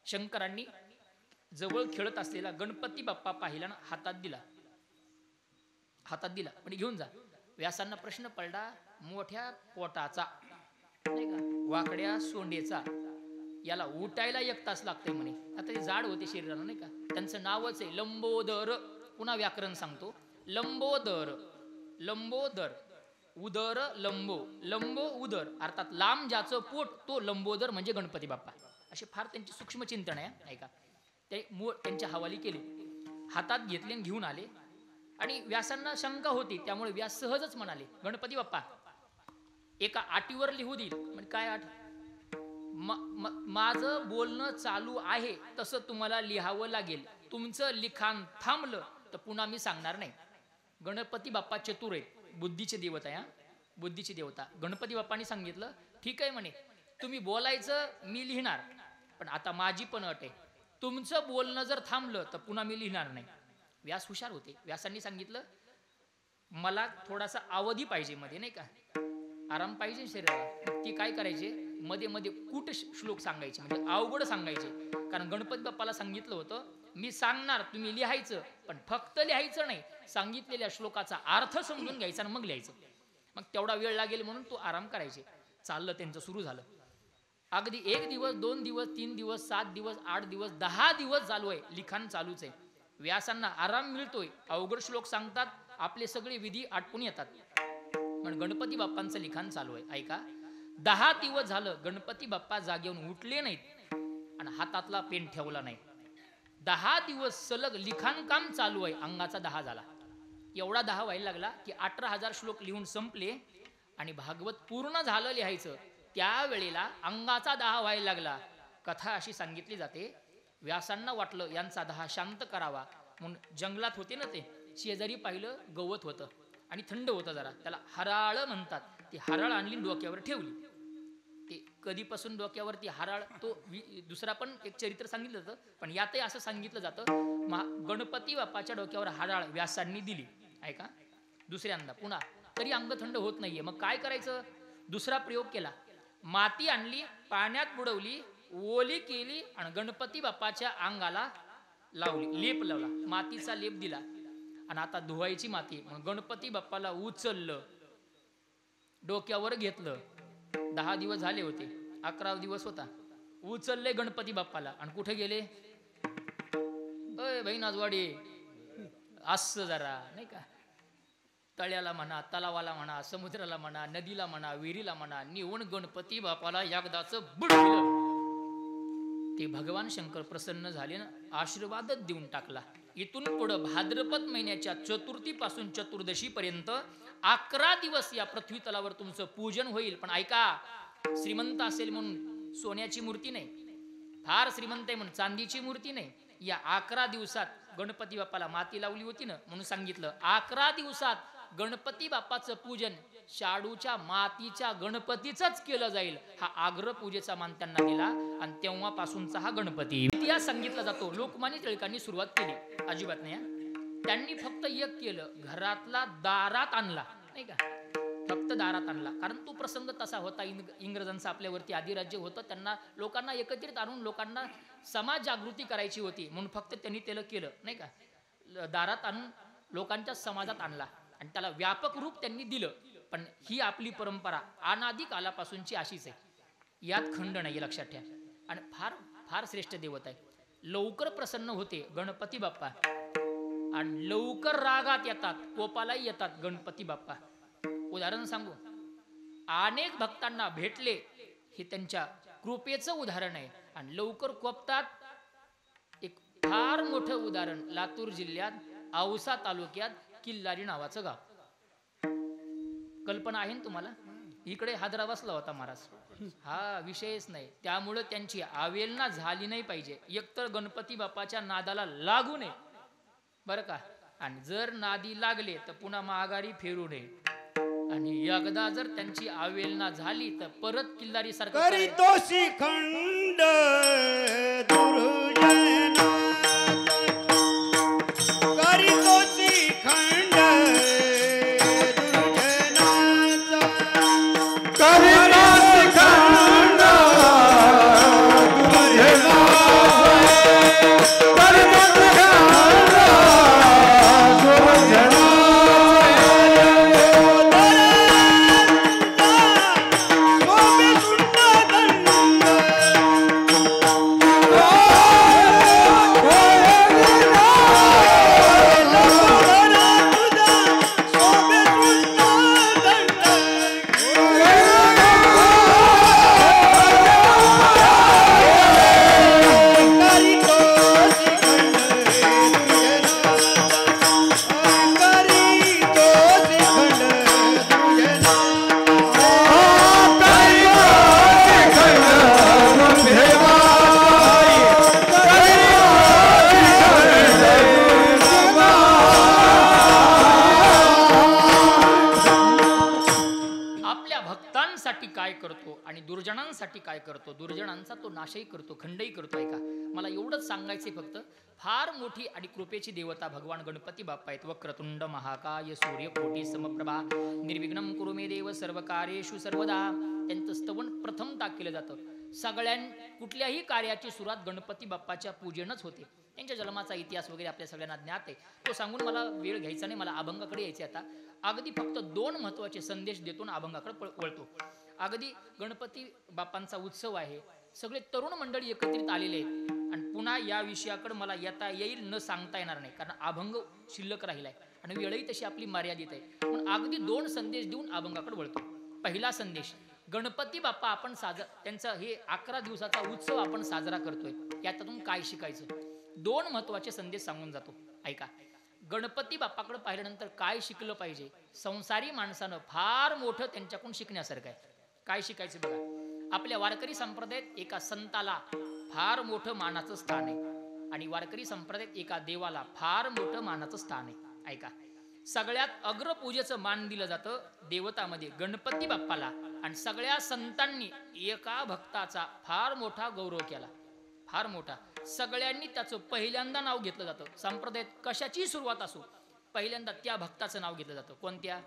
शंकरांनी जवळ खेळत असलेला गणपती बाप्पा पाहिला, हातात दिला पण घेऊन जा. व्यासांना प्रश्न पडला, मोठ्या पोटाचा नाही का, वाकड्या सोंडेचा, याला उठायला 1 तास लागतोय म्हणे. आता ते जाड होते शरीरानं नाही का. त्यांचं नावच आहे लंबोदर. पुन्हा व्याकरण सांगतो, लंबोदर, उदर लंबो उदर, अर्थात लांब ज्याचं पोट तो लंबोदर म्हणजे गणपती बाप्पा. असे फार त्यांची सूक्ष्म चिंतन आहे. ऐका, ते त्यांच्या हवाली केले, हातात घेतले आणि घेऊन आले. आणि व्यासांना शंका होती, त्यामुळे व्यास सहजच म्हणाले, गणपती बाप्पा एका आटीवर लिहू देईल. म्हणजे काय आठ? माझं बोलणं चालू आहे तसं तुम्हाला लिहावं लागेल. तुमचं लिखाण थांबलं तर पुन्हा मी सांगणार नाही. गणपती बाप्पा चतुर आहेत, बुद्धीचे देवता आहे. बुद्धीची देवता. गणपती बाप्पांनी सांगितलं, ठीक आहे म्हणे, तुम्ही बोलायचं मी लिहिणार, पण आता माझी पण अट आहे, तुमचं बोलणं जर थांबलं तर पुन्हा मी लिहिणार नाही. व्यास हुशार होते. व्यासांनी सांगितलं, मला थोडासा अवधी पाहिजे मध्ये नाही का, आराम पाहिजे शरीराला. ती काय करायचे, मध्ये मध्ये कूट श्लोक सांगायचे, म्हणजे अवघड सांगायचे. कारण गणपती बाप्पाला सांगितलं होतं, मी सांगणार तुम्ही लिहायचं, पण फक्त लिहायचं नाही, सांगितलेल्या श्लोकाचा अर्थ समजून घ्यायचा आणि मग लिहायचं. मग तेवढा वेळ लागेल म्हणून तो आराम करायचे. चाललं त्यांचं, सुरू झालं. अगदी 1 दिवस 2 दिवस 3 दिवस 7 दिवस 8 दिवस 10 दिवस चालू आहे, लिखाण चालूच आहे. व्यासांना आराम मिळतोय, अवघड श्लोक सांगतात, आपले सगळे विधी आटपून येतात, पण गणपती बाप्पांचं लिखाण चालू आहे. ऐका, 10 दिवस झालं गणपती बाप्पा जागेवरून उठले नाहीत आणि हातातला पेन ठेवला नाही. 10 दिवस सलग लिखाण काम चालू आहे. अंगाचा 10 झाला. एवढा 10 व्हायला लागला की 18,000 श्लोक लिहून संपले आणि भागवत पूर्ण झालं लिहायचं. त्यावेळेला अंगाचा 10 व्हायला लागला. कथा अशी सांगितली जाते, व्यासांना वाटलं यांचा 10 शांत करावा म्हणून जंगलात होते ना ते, शेजारी पाहिलं गवत होतं आणि थंड होतं जरा, त्याला हराळ म्हणतात. ती हराळ आणली डोक्यावर ठेवली. ते कधीपासून डोक्यावर ती हराळ, तो दुसरा पण एक चरित्र सांगितलं जातं, पण यातही असं सांगितलं जातं, गणपती बाप्पाच्या डोक्यावर हराळ व्यासांनी दिली. ऐका, दुसऱ्यांदा पुन्हा तरी अंग थंड होत नाहीये. मग काय करायचं, दुसरा प्रयोग केला. माती आणली, पाण्यात बुडवली, ओली केली आणि गणपती बाप्पाच्या अंगाला लावली, लेप लावला, मातीचा लेप दिला. आणि आता धुवायची माती, म्हणून गणपती बाप्पाला उचललं, डोक्यावर घेतलं. 10 दिवस झाले होते, 11 दिवस होता. उचलले गणपती बाप्पाला आणि कुठे गेले, भाई नाजवाडी, असं जरा नाही का, तळ्याला म्हणा, तलावाला म्हणा, समुद्राला म्हणा, नदीला म्हणा, विहिरीला म्हणा, निवण गणपती बाप्पाला एकदाच बुडविलं. ते भगवान शंकर प्रसन्न झाले ना, आशीर्वादच देऊन टाकला. इथून पुढं भाद्रपद महिन्याच्या चतुर्थीपासून चतुर्दशी पर्यंत 11 दिवस या पृथ्वी तलावर तुमचं पूजन होईल. पण ऐका, श्रीमंत असेल म्हणून सोन्याची मूर्ती नाही, फार श्रीमंत आहे म्हणून चांदीची मूर्ती नाही. या 11 दिवसात गणपती बाप्पाला माती लावली होती ना, म्हणून सांगितलं 11 दिवसात गणपती बाप्पाचं पूजन शाडूच्या मातीच्या गणपतीचंच केलं जाईल. हा आग्रह पूजेचा मान त्यांना दिला आणि तेव्हापासूनचा हा गणपती इतिहास सांगितला जातो. लोकमान्य टिळकांनी सुरुवात केली, अजिबात नाही. त्यांनी फक्त एक केलं, घरातला दारात आणला नाही का, फक्त दारात आणला. कारण तो प्रसंग तसा होता, इंग्रजांचं आपल्यावरती अधिराज्य होतं, त्यांना लोकांना एकत्रित आणून लोकांना समाज जागृती करायची होती, म्हणून फक्त त्यांनी त्याला केलं नाही का, दारात आणून लोकांच्या समाजात आणला आणि त्याला व्यापक रूप त्यांनी दिलं. पण ही आपली परंपरा अनादी कालापासूनची अशीच आहे, यात खंड नाही, लक्षात ठेवा. आणि फार फार श्रेष्ठ देवता आहे. लवकर प्रसन्न होते गणपती बाप्पा आणि लवकर रागात येतात, कोपालाही येतात गणपती बाप्पा. उदाहरण सांगू, अनेक भक्तांना भेटले, हे त्यांच्या कृपेचं उदाहरण आहे. आणि लवकर कोपतात. एक फार मोठं उदाहरण लातूर जिल्ह्यात औसा तालुक्यात किल्लारी नावाचं गाव. कल्पना आहे ना तुम्हाला? इकडे हादरा बसला होता महाराज. हा विषयच नाही. त्यामुळं त्यांची आवेलना झाली नाही पाहिजे. एकतर गणपती बाप्पाच्या नादाला लागू नये बरं का. आणि जर नादी लागले तर पुन्हा माघारी फिरू नये. आणि एकदा जर त्यांची आवेलना झाली तर परत किल्लारी सारखं करीतो शिखंड दुर्जना, करीतो शिखंड दुर्जनाचा, करीतो शिखंड दुर्जना, करीतो शिखंड दुर्जना. काय करतो आणि दुर्जनांसाठी काय करतो. दुर्जनांचा तो नाशही करतो, खंडही करतो. ऐका, मला एवढंच सांगायचे फक्त. फार मोठी आणि कृपेची देवता भगवान गणपती बाप्पा आहेत. वक्रतुंड महाकाय सूर्यकोटी समप्रभा निर्विघ्नं कुरु मे देव सर्व कार्येषु सर्वदा. त्यांचं स्तवन प्रथमतः केलं जातं. कुठल्याही कार्याची सुरुवात गणपती बाप्पाच्या पूजेनंच होते. त्यांच्या जन्माचा इतिहास वगैरे आपल्या सगळ्यांना ज्ञात आहे. तो सांगून मला वेळ घ्यायचा नाही. मला अभंगाकडे यायचे. आता अगदी फक्त 2 महत्त्वाचे संदेश देतो ना अभंगाकडे वळतो. अगदी गणपती बाप्पांचा उत्सव आहे. सगळे तरुण मंडळी एकत्रित आलेले आहेत. आणि पुन्हा या विषयाकडे मला येता येईल न सांगता येणार नाही, कारण अभंग शिल्लक राहिलाय आणि वेळही तशी आपली मर्यादित आहे. पण अगदी 2 संदेश देऊन अभंगाकडे वळतो. पहिला संदेश, गणपती बाप्पा आपण त्यांचा हे 11 दिवसाचा उत्सव आपण साजरा करतोय. यातून काय शिकायचं? 2 महत्त्वाचे संदेश सांगून जातो. ऐका, गणपती बाप्पाकडे पाहिल्यानंतर काय शिकलं पाहिजे? संसारी माणसानं फार मोठं त्यांच्याकडून शिकण्यासारखं आहे. काय शिकायचं बघा. आपल्या वारकरी संप्रदायात एका संताला फार मोठं मानाचं स्थान आहे आणि वारकरी संप्रदायात एका देवाला फार मोठं मानाचं स्थान आहे. ऐका, सगळ्यात अग्रपूजेचं मान दिलं जातं देवतामध्ये गणपती बाप्पाला. आणि सगळ्या संतांनी एका भक्ताचा फार मोठा गौरव केला, फार मोठा. सगळ्यांनी त्याचं पहिल्यांदा नाव घेतलं जातं. संप्रदायात कशाची सुरुवात असो, पहिल्यांदा त्या भक्ताचं नाव घेतलं जातं. कोणत्या?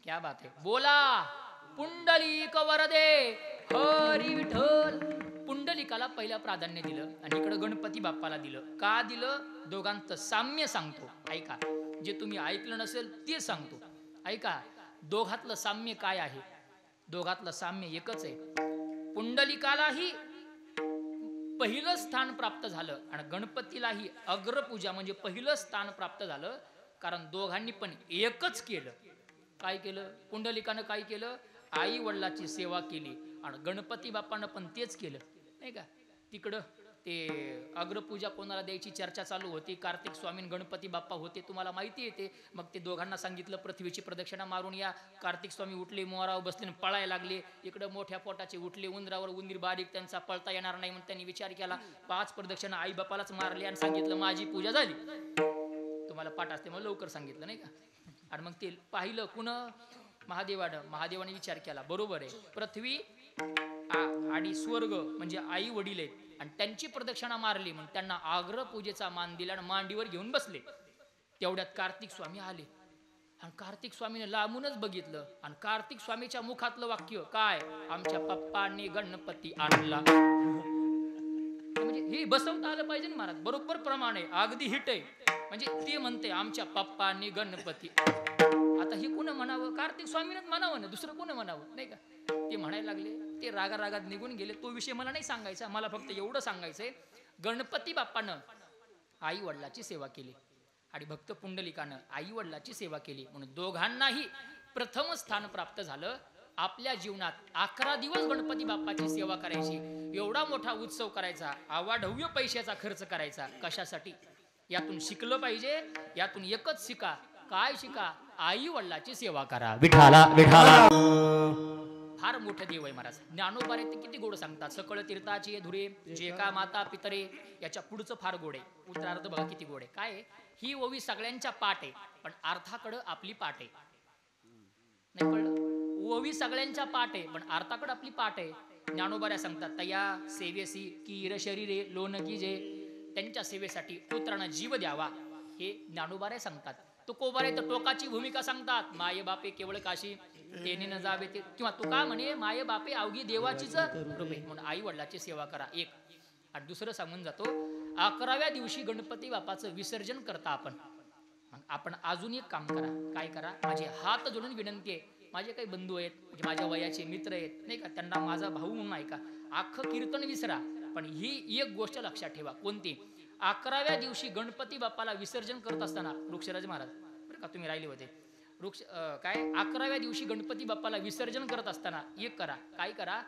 क्या बात आहे. बोला पुंडलिक वरदे हरी विठ्ठल. पुंडलिकाला पहिलं प्राधान्य दिलं आणि इकडं गणपती बाप्पाला दिलं. का दिलं? दोघांचं साम्य सांगतो. ऐका, जे तुम्ही ऐकलं नसेल ते सांगतो. ऐका, दोघातलं साम्य काय आहे? दोघातलं साम्य एकच आहे. पुंडलिकालाही पहिलं स्थान प्राप्त झालं आणि गणपतीलाही अग्रपूजा म्हणजे पहिलं स्थान प्राप्त झालं, कारण दोघांनी पण एकच केलं. काय केलं? पुंडलिकानं काय केलं? आई वडिलाची सेवा केली आणि गणपती बाप्पानं पण तेच केलं, नाही का? तिकडं ते अग्रपूजा कोणाला द्यायची चर्चा चालू होती. कार्तिक स्वामी गणपती बाप्पा होते, तुम्हाला माहिती येते. मग ते दोघांना सांगितलं पृथ्वीची प्रदक्षिणा मारून या. कार्तिक स्वामी उठले, मोरावर बसले, पळायला लागले. इकडं मोठ्या पोटाचे उठले, उंदरावर उंदीर बारीक, त्यांचा पळता येणार नाही म्हणून त्यांनी विचार केला. 5 प्रदक्षिणा आई बाप्पालाच मारले आणि सांगितलं माझी पूजा झाली. तुम्हाला पाठ असते मग लवकर सांगितलं, नाही का? आणि मग ते पाहिलं कुण? महादेवाने विचार केला, बरोबर आहे, पृथ्वी आणि स्वर्ग म्हणजे आई वडील आहेत आणि त्यांची प्रदक्षिणा मारली म्हणून त्यांना आग्र पूजेचा मान दिला आणि मांडीवर घेऊन बसले. तेवढ्यात कार्तिक स्वामी आले आणि कार्तिक स्वामीने लांबूनच बघितलं आणि कार्तिक स्वामीच्या मुखातलं वाक्य काय? आमच्या पप्पांनी गणपती आणला. म्हणजे हे बसवता आलं पाहिजे ना महाराज, बरोबर प्रमाण आहे, अगदी हिट आहे. म्हणजे ते म्हणते आमच्या पप्पांनी गणपती. आता हे कोण म्हणावं? कार्तिक स्वामीनेच म्हणावं ना, दुसरं कोण म्हणावं, नाही का? ते म्हणायला लागले. ते रागारागात निघून गेले. तो विषय मला नाही सांगायचा. मला फक्त एवढं सांगायचंय, गणपती बाप्पानं आई वडिलाची सेवा केली आणि भक्त पुंडलिकानं आई वडिलाची सेवा केली म्हणून दोघांनाही प्रथम स्थान प्राप्त झालं. आपल्या जीवनात 11 दिवस गणपती बाप्पाची सेवा करायची, एवढा मोठा उत्सव करायचा, अवाढव्य पैशाचा खर्च करायचा, कशासाठी? यातून शिकलं पाहिजे. यातून एकच शिका. काय शिका? आई वडिलाची सेवा करा. विठाला विठाला. फार मोठं देव आहे महाराज. ज्ञानोबारे ते किती गोड सांगतात. सकळ तीर्थाची धुरे जे का माता पितरे, याच्या पुढचं फार गोड आहे. उत्तरार्ध बघा किती गोड आहे. काय ही ओवी सगळ्यांच्या पाठ आहे, पण अर्थाकडं आपली पाठ आहे. नाही कळलं? ओवी सगळ्यांच्या पाठ आहे, पण अर्थाकडं आपली पाठ आहे. ज्ञानोबाऱ्या सांगतात तया सेवेसी कीर शरीरे लोन की जे, त्यांच्या सेवेसाठी पुत्रांना जीव द्यावा, हे ज्ञानोबाऱ्या सांगतात. तुकोबारे तर टोकाची भूमिका सांगतात. माये बापे केवळ काशी तेने न जावे ते, किंवा तुका म्हणे माये बापे अवघी देवाचीच रूपे, म्हणून आई वडिलाची सेवा करा. एक. आणि दुसरं सांगून जातो, 11व्या दिवशी गणपती बाप्पाचं विसर्जन करता आपण अजून एक काम करा. काय करा? माझे हात जोडून विनंती आहे. माझे काही बंधू आहेत, म्हणजे माझ्या वयाचे मित्र आहेत, नाही का, त्यांना माझा भाऊ म्हणून ऐका. अख्खं कीर्तन विसरा, पण ही एक गोष्ट लक्षात ठेवा. कोणती? 11व्या दिवशी गणपती बाप्पाला विसर्जन करत असताना, वृक्षराज महाराज बरं का, तुम्ही राहिले होते. काय 11व्या दिवशी गणपती बाप्पाला विसर्जन करत असताना एक करा. काय करा?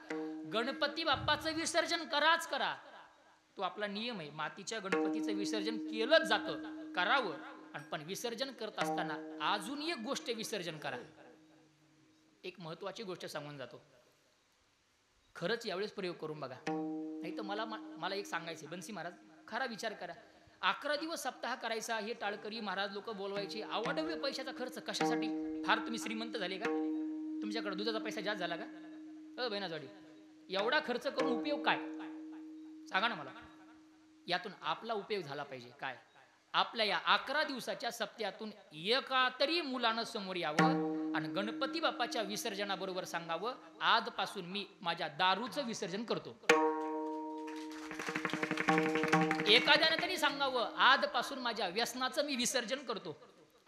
गणपती बाप्पाचं विसर्जन कराच करा. तो आपला नियम आहे. मातीच्या गणपतीचं विसर्जन केलंच जातं, करावं. पण विसर्जन करत असताना अजून एक गोष्ट विसर्जन करा. एक महत्वाची गोष्ट सांगून जातो. खरंच यावेळेस प्रयोग करून बघा. नाही तर मला एक सांगायचं, बन्सी महाराज खरा विचार करा. 11 दिवस सप्ताह करायचा, हे टाळकरी महाराज लोक बोलवायचे, अवाढव्य पैशाचा खर्च कशासाठी? फार तुम्ही श्रीमंत झाले का? तुमच्याकडे दुधाचा पैसा जास्त झाला का? बहिणाजवाडी, एवढा खर्च करून उपयोग काय? सांगा ना मला. यातून आपला उपयोग झाला पाहिजे. काय? आपल्या या 11 दिवसाच्या सप्त्यातून एका तरी मुलानं समोर यावं आणि गणपती बाप्पाच्या विसर्जनाबरोबर सांगावं, आजपासून मी माझ्या दारूचं विसर्जन करतो. एखाद्यानं तरी सांगावं, आजपासून माझ्या व्यसनाचं मी विसर्जन करतो.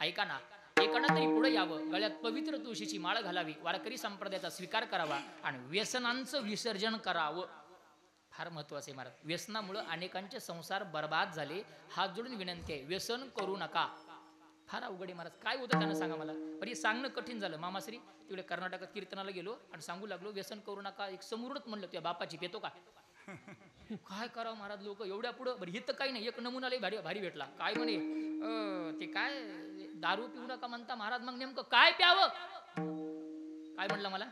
ऐका ना, एकानं तरी पुढे यावं, गळ्यात पवित्र तुळशीची माळ घालावी, वारकरी संप्रदायाचा स्वीकार करावा आणि व्यसनांचं विसर्जन करावं. फार महत्वाचं आहे महाराज. व्यसनामुळे अनेकांचे संसार बर्बाद झाले. हात जोडून विनंती आहे, व्यसन करू नका. फार अवघड आहे महाराज. काय होतं त्यांना सांगा मला. पण हे सांगणं कठीण झालं. मामाश्री तिकडे कर्नाटकात कीर्तनाला गेलो आणि सांगू लागलो, व्यसन करू नका. एक समोरच म्हणलं, तुझ्या बापाची पेतो का? काय करावं महाराज, लोक एवढ्या पुढं. बरं इथं काही नाही, एक नमुना लई भारी भेटला. काय म्हणे, ते काय दारू पिऊ नका म्हणता महाराज, मग नेमकं काय प्यावं? काय म्हणलं मला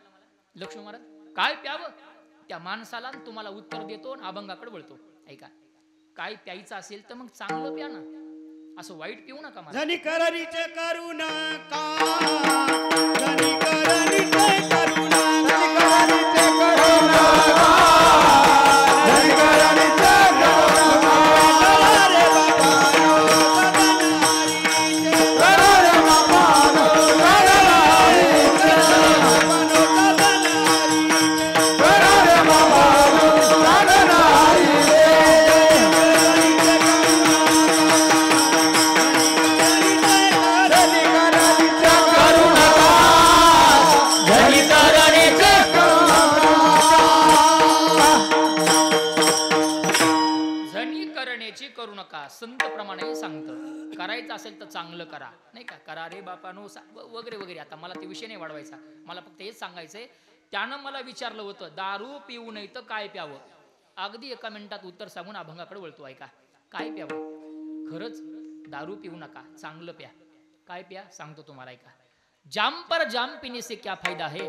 लक्ष्मण महाराज, काय प्यावं? त्या माणसाला तुम्हाला उत्तर देतो आणि अभंगाकडे वळतो. ऐका, काय प्यायचं असेल तर मग चांगलं प्या ना, असं वाईट पिऊ नका. मला जनी करनीचे करू नका, जनी करनीचे करू नका, जनी करनीचे करू नका, जनी करनीचे करू नका. रे बाबा करू नका. संत प्रमाणे सांगतं, करायचं असेल तर चांगलं करा, नाही का. करा रे बापानो वगैरे वगैरे. आता मला ते विषय नाही वाढवायचा, मला फक्त हेच सांगायचंय. त्यानं मला विचारलं होतं, दारू पिऊ नये तर काय प्यावं? अगदी एका मिनिटात उत्तर सांगून अभंगाकडे वळतो. ऐका, काय प्यावं? खरंच दारू पिऊ नका, चांगलं प्या. काय प्या सांगतो तुम्हाला. ऐका, जाम पर जाम पीने से क्या फायदा है,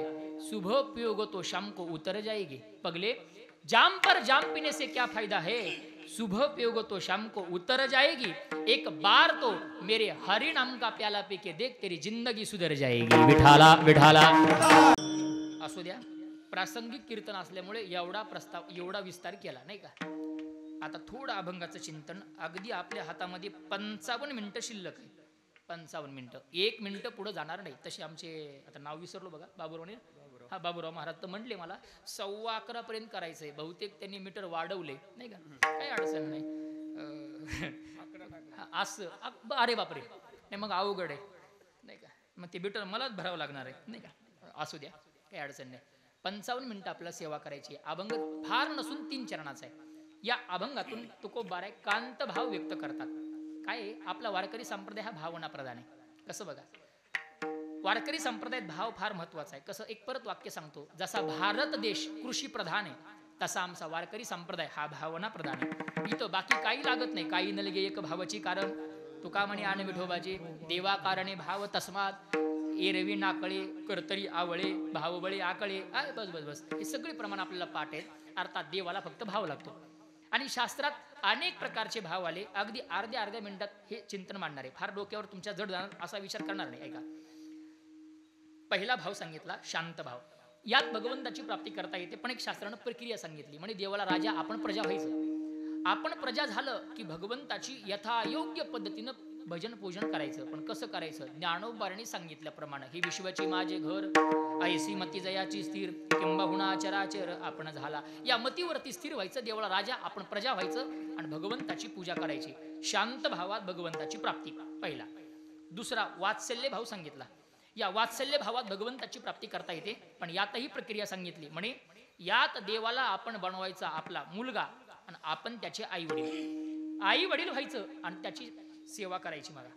सुबह पियोगे तो शाम को उतर जाएगी. पगले, जाम पर जाम पीने से क्या फायदा है, सुबह पियोगे तो शाम को उतर जाएगी. एक बार तो मेरे हरि नाम का प्याला पी के देख, तेरी जिंदगी सुधर जाएगी. विठाला विठाला. असू द्या, प्रासंगिक कीर्तन असल्यामुळे एवढा विस्तार केला, नाही का. आता थोडं अभंगाचं चिंतन. अगदी आपल्या हातामध्ये 55 मिनिटं शिल्लक आहे. 55 मिनिटं, 1 मिनिटं पुढे जाणार नाही. तसे आमचे, आता नाव विसरलो बघा, बाबूरावने, हा बाबूराव महाराज तर म्हटले मला 11:15 पर्यंत करायचंय. बहुतेक त्यांनी मीटर वाढवले, नाही का, काही अडचण नाही. असं अरे बापरे, नाही मग अवघड आहे, नाही का. मग ते मीटर मलाच भरावं लागणार आहे, नाही का. असू द्या, काही अडचण नाही. 55 मिनिटं आपल्याला सेवा करायची. अभंग फार नसून 3 चरणाचा आहे. या अभंगातून तुकोबाराय कांत भाव व्यक्त करतात. काय आपला वारकरी संप्रदाय हा भावना प्रधान आहे. कसं बघा, वारकरी संप्रदायात भाव फार महत्वाचा आहे. कसं, एक परत वाक्य सांगतो, जसा भारत देश कृषी प्रधान आहे तसा आमचा वारकरी संप्रदाय हा भावना प्रधान आहे. इथं बाकी काही लागत नाही. काही न लगे एक भावाची कारण तुका म्हणे आण विठोबाजी देवा कारणे भाव तस्मात एरवी नाकळे करतरी आवळे भावबळे आकळे. बस बस बस हे सगळे प्रमाण आपल्याला पाठ आहेत. अर्थात देवाला फक्त भाव लागतो. आणि शास्त्रात अनेक प्रकारचे भाव आले. अगदी अर्ध्या मिनिटात हे चिंतन मांडणार आहे. फार डोक्यावर तुमच्या जड जाणार असा विचार करणार नाही. ऐका, पहिला भाव सांगितला शांत भाव. यात भगवंताची प्राप्ती करता येते. पण एक शास्त्रानं प्रक्रिया सांगितली, म्हणजे देवाला राजा आपण प्रजा व्हायचं. आपण प्रजा झालं की भगवंताची यथायोग्य पद्धतीनं भजन पूजन करायचं. पण कसं करायचं, ज्ञानोबारांनी सांगितल्याप्रमाणे हे विश्वाची माझे घर ऐसी मती जयाची स्थिर किंबहुना चराचर आपण झाला. या मतीवरती स्थिर व्हायचं, देवाला राजा आपण प्रजा व्हायचं आणि भगवंताची पूजा करायची. शांत भावात भगवंताची प्राप्ती पहिला. दुसरा वात्सल्य भाव सांगितला. या वात्सल्य भावात भगवंताची प्राप्ती करता येते. पण यातही प्रक्रिया सांगितली, म्हणे यात देवाला आपण बनवायचा आपला मुलगा आणि आपण त्याचे आई वडील व्हायचं आणि त्याची सेवा करायची. मला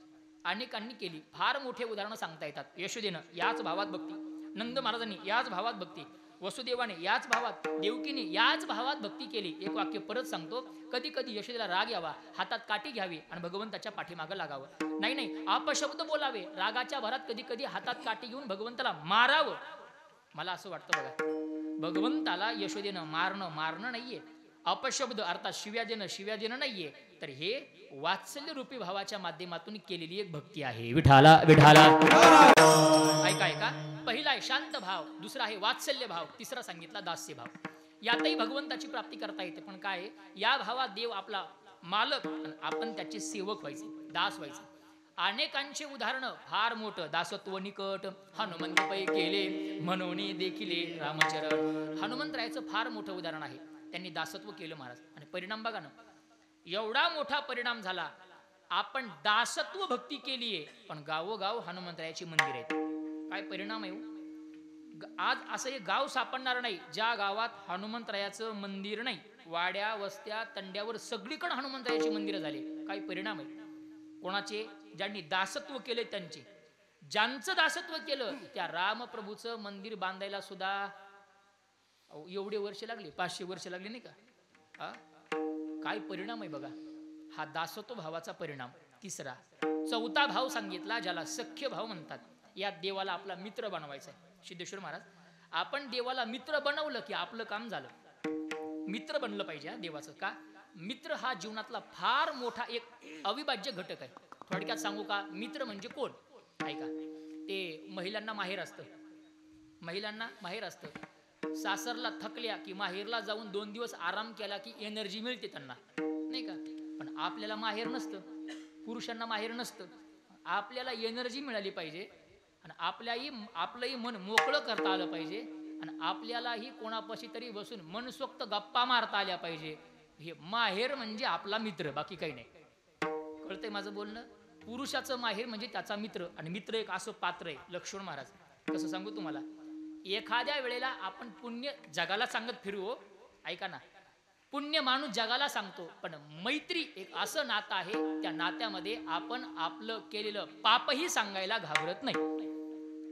अनेकांनी केली. फार मोठे उदाहरणं सांगता येतात. यशोदेनं याच भावात भक्ती, नंद महाराजांनी याच भावात भक्ती, वसुदेवाने याच भावात, देवकीने याच भावात भक्ती केली. एक वाक्य परत सांगतो, कधी कधी यशोदेला राग यावा, हातात काठी घ्यावी आणि भगवंताच्या पाठीमागं लागावं. नाही अपशब्द बोलावे. रागाच्या भरात कधी कधी हातात काठी घेऊन भगवंताला मारावं. मला असं वाटतं बघा, भगवंताला यशोदेनं मारणं नाहीये, अपशब्द अर्थात शिव्या देणं नाहीये, तर हे वात्सल्य रूपी भावाच्या माध्यमातून केलेली एक भक्ती आहे. विठाला विठाला. ऐका, पहिला आहे शांत भाव, दुसरा आहे वात्सल्य भाव, तिसरा सांगितला दास्य भाव. यातही भगवंताची प्राप्ती करता येते. पण काय, या भावात देव आपला मालक आणि आपण त्याचे सेवक व्हायचे, दास व्हायचे. अनेकांचे उदाहरण फार मोठं. दासत्व निकट हनुमंत पै केले म्हणून देखिले रामचरण. हनुमंतरायाचं फार मोठं उदाहरण आहे. त्यांनी दासत्व केलं महाराज आणि परिणाम बघा ना, एवढा मोठा परिणाम झाला. आपण दासत्व भक्ती केलीये पण गावोगाव हनुमंतरायाची मंदिर आहेत. काय परिणाम आहे. आज असं एक गाव सापडणार नाही ज्या गावात हनुमंतरायाचं मंदिर नाही. वाड्या वस्त्या तंड्यावर सगळीकडे हनुमंतरायाची मंदिरं झाली. काय परिणाम आहे. कोणाचे, ज्यांनी दासत्व केले त्यांचे. ज्यांचं दासत्व केलं त्या रामप्रभूचं मंदिर बांधायला सुद्धा एवढे वर्ष लागले, 500 वर्ष लागले नाही का. काय परिणाम आहे बघा. हा दासत्व भावाचा परिणाम. तिसरा, चौथा भाव सांगितला ज्याला सख्य भाव म्हणतात. या देवाला आपला मित्र बनवायचा आहे. सिद्धेश्वर महाराज, आपण देवाला मित्र बनवलं की आपलं काम झालं. मित्र बनलं पाहिजे देवाचं. का, मित्र हा जीवनातला फार मोठा एक अविभाज्य घटक आहे. थोडक्यात सांगू का, मित्र म्हणजे कोण. ऐका, ते महिलांना माहेर असतं. सासरला थकल्या की माहेरला जाऊन 2 दिवस आराम केला की एनर्जी मिळते त्यांना, नाही का. पण आपल्याला माहेर नसतं, पुरुषांना माहेर नसतं. आपल्याला एनर्जी मिळाली पाहिजे आणि आपलंही मन मोकळं करता आलं पाहिजे आणि आपल्यालाही कोणापाशी तरी बसून मनसोक्त गप्पा मारता आल्या पाहिजे. हे माहेर म्हणजे आपला मित्र, बाकी काही नाही. कळतंय माझं बोलणं. पुरुषाचं माहेर म्हणजे त्याचा मित्र आणि मित्र एक असं पात्र आहे. लक्ष्मण महाराज, कसं सांगू तुम्हाला, एखाद्या वेळेला आपण पुण्य जगाला सांगत फिरू. ऐका ना, पुण्य माणूस जगाला सांगतो, पण मैत्री एक असं नातं आहे, त्या नात्यामध्ये आपण आपलं केलेलं पापही सांगायला घाबरत नाही.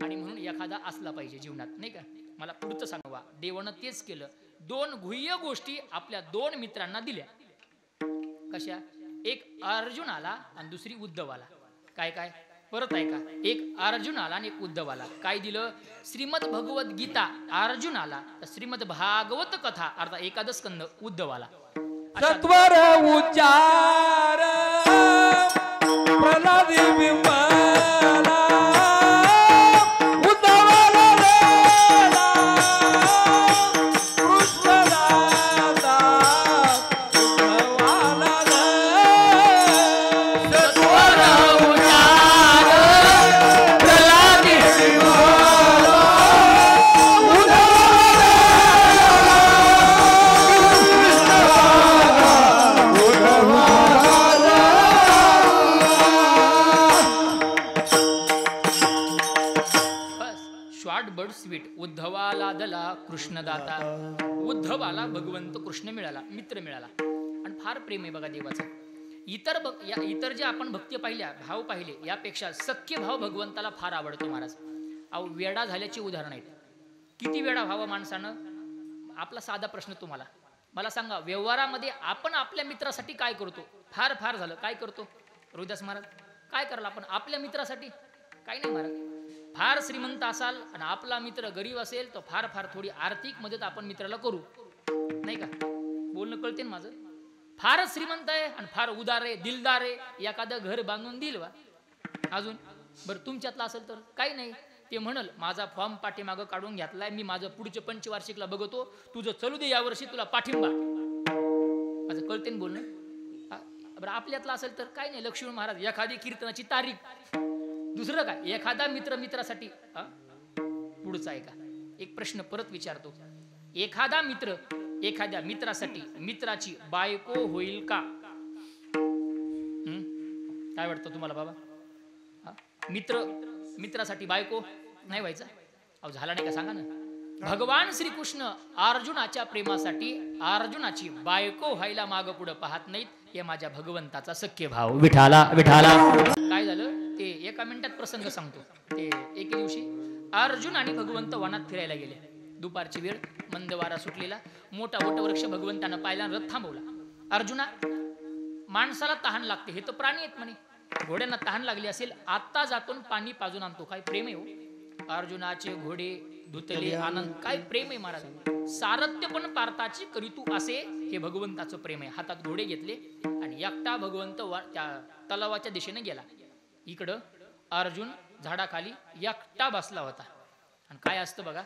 आणि म्हणून एखादा असला पाहिजे जीवनात, नाही का. मला पुढचं सांगवा, देवानं तेच केलं. 2 गुह्य गोष्टी आपल्या 2 मित्रांना दिल्या. कशा, एक अर्जुनाला आणि दुसरी उद्धवाला. काय परत ऐका, एक अर्जुनाला आणि एक उद्धवाला. काय दिलं, श्रीमद भगवत गीता अर्जुनाला, श्रीमद भागवत कथा अर्थात एकादश स्कंद उद्धवाला. सत्वर उच्चार प्रल्हादी बिंबला उद्धवाला लेला कृष्णदाता उद्धवाला सत्वर उच्चार प्रल्हादी बिंबला स्वीट. उद्धवाला दला कृष्णदाता. उद्धवाला भगवंत कृष्ण मिळाला, मित्र मिळाला आणि फार प्रेम आहे बघा देवाचं. इतर जे आपण भक्ती पाहिल्या, भाव पाहिले, यापेक्षा सख्य भाव भगवंताला फार आवडतो महाराज. अहो वेडा झाल्याची उदाहरण आहेत. किती वेडा व्हावं माणसानं. आपला साधा प्रश्न तुम्हाला, मला सांगा, व्यवहारामध्ये आपण आपल्या मित्रासाठी काय करतो? फार फार झालं काय करतो? रोहिदास महाराज काय कराल आपण आपल्या मित्रासाठी? काही नाही महाराज. फार श्रीमंत असाल आणि आपला मित्र गरीब असेल तर फार फार थोडी आर्थिक मदत आपण मित्राला करू, नाही का? बोलणं कळते ना माझं? फारच श्रीमंत आहे आणि फार उदार आहे, दिलदार आहे, एखादं घर बांधून दिल वा. अजून बरं तुमच्यातलं असेल तर काही नाही, ते म्हणल माझा फॉर्म पाठीमागं काढून घेतलाय, मी माझं पुढचे पंचवार्षिकला बघतो, तुझं चलू दे यावर्षी, तुला पाठिंबा. माझं कळते ना बोलणं? बरं आपल्यातलं असेल तर काही नाही, लक्ष्मण महाराज एखादी कीर्तनाची तारीख, दुसरं काय, एखादा मित्र मित्रासाठी. पुढचा आहे का? एक प्रश्न परत विचारतो, एखादा मित्र एखाद्या मित्रासाठी मित्राची बायको होईल का? काय वाटतं तुम्हाला बाबा? मित्र मित्रासाठी बायको नाही व्हायचा? अहो झाला नाही का सांगा ना. भगवान श्रीकृष्ण अर्जुनाच्या प्रेमासाठी अर्जुनाची बायको व्हायला मागं पुढं पाहत नाहीत. हे माझ्या भगवंताचा सख्य भाव विठाला विठाला. काय झालं ते एका मिनिटात प्रसंग सांगतो. ते एके दिवशी अर्जुन आणि भगवंत वनात फिरायला गेले. दुपारची वेळ, मंद वारा सुटलेला, मोठा वटवृक्ष भगवंतानं पाहिला, रथ थांबवला. अर्जुना, माणसाला तहान लागते, हे तर प्राणी आहेत म्हणे, घोड्यांना तहान लागली असेल, आता जातून पाणी पाजून आणतो. काय प्रेम आहे हो अर्जुनाचे घोडे धुतले आनंद, काय प्रेम आहे महाराज. सारथ्य पण पार्थाची करीतू असे, हे भगवंताचं प्रेम आहे. हातात घोडे घेतले आणि एकटा भगवंत त्या तलावाच्या दिशेने गेला. इकडं अर्जुन झाडाखाली एकटा बसला होता. आणि काय असतं बघा,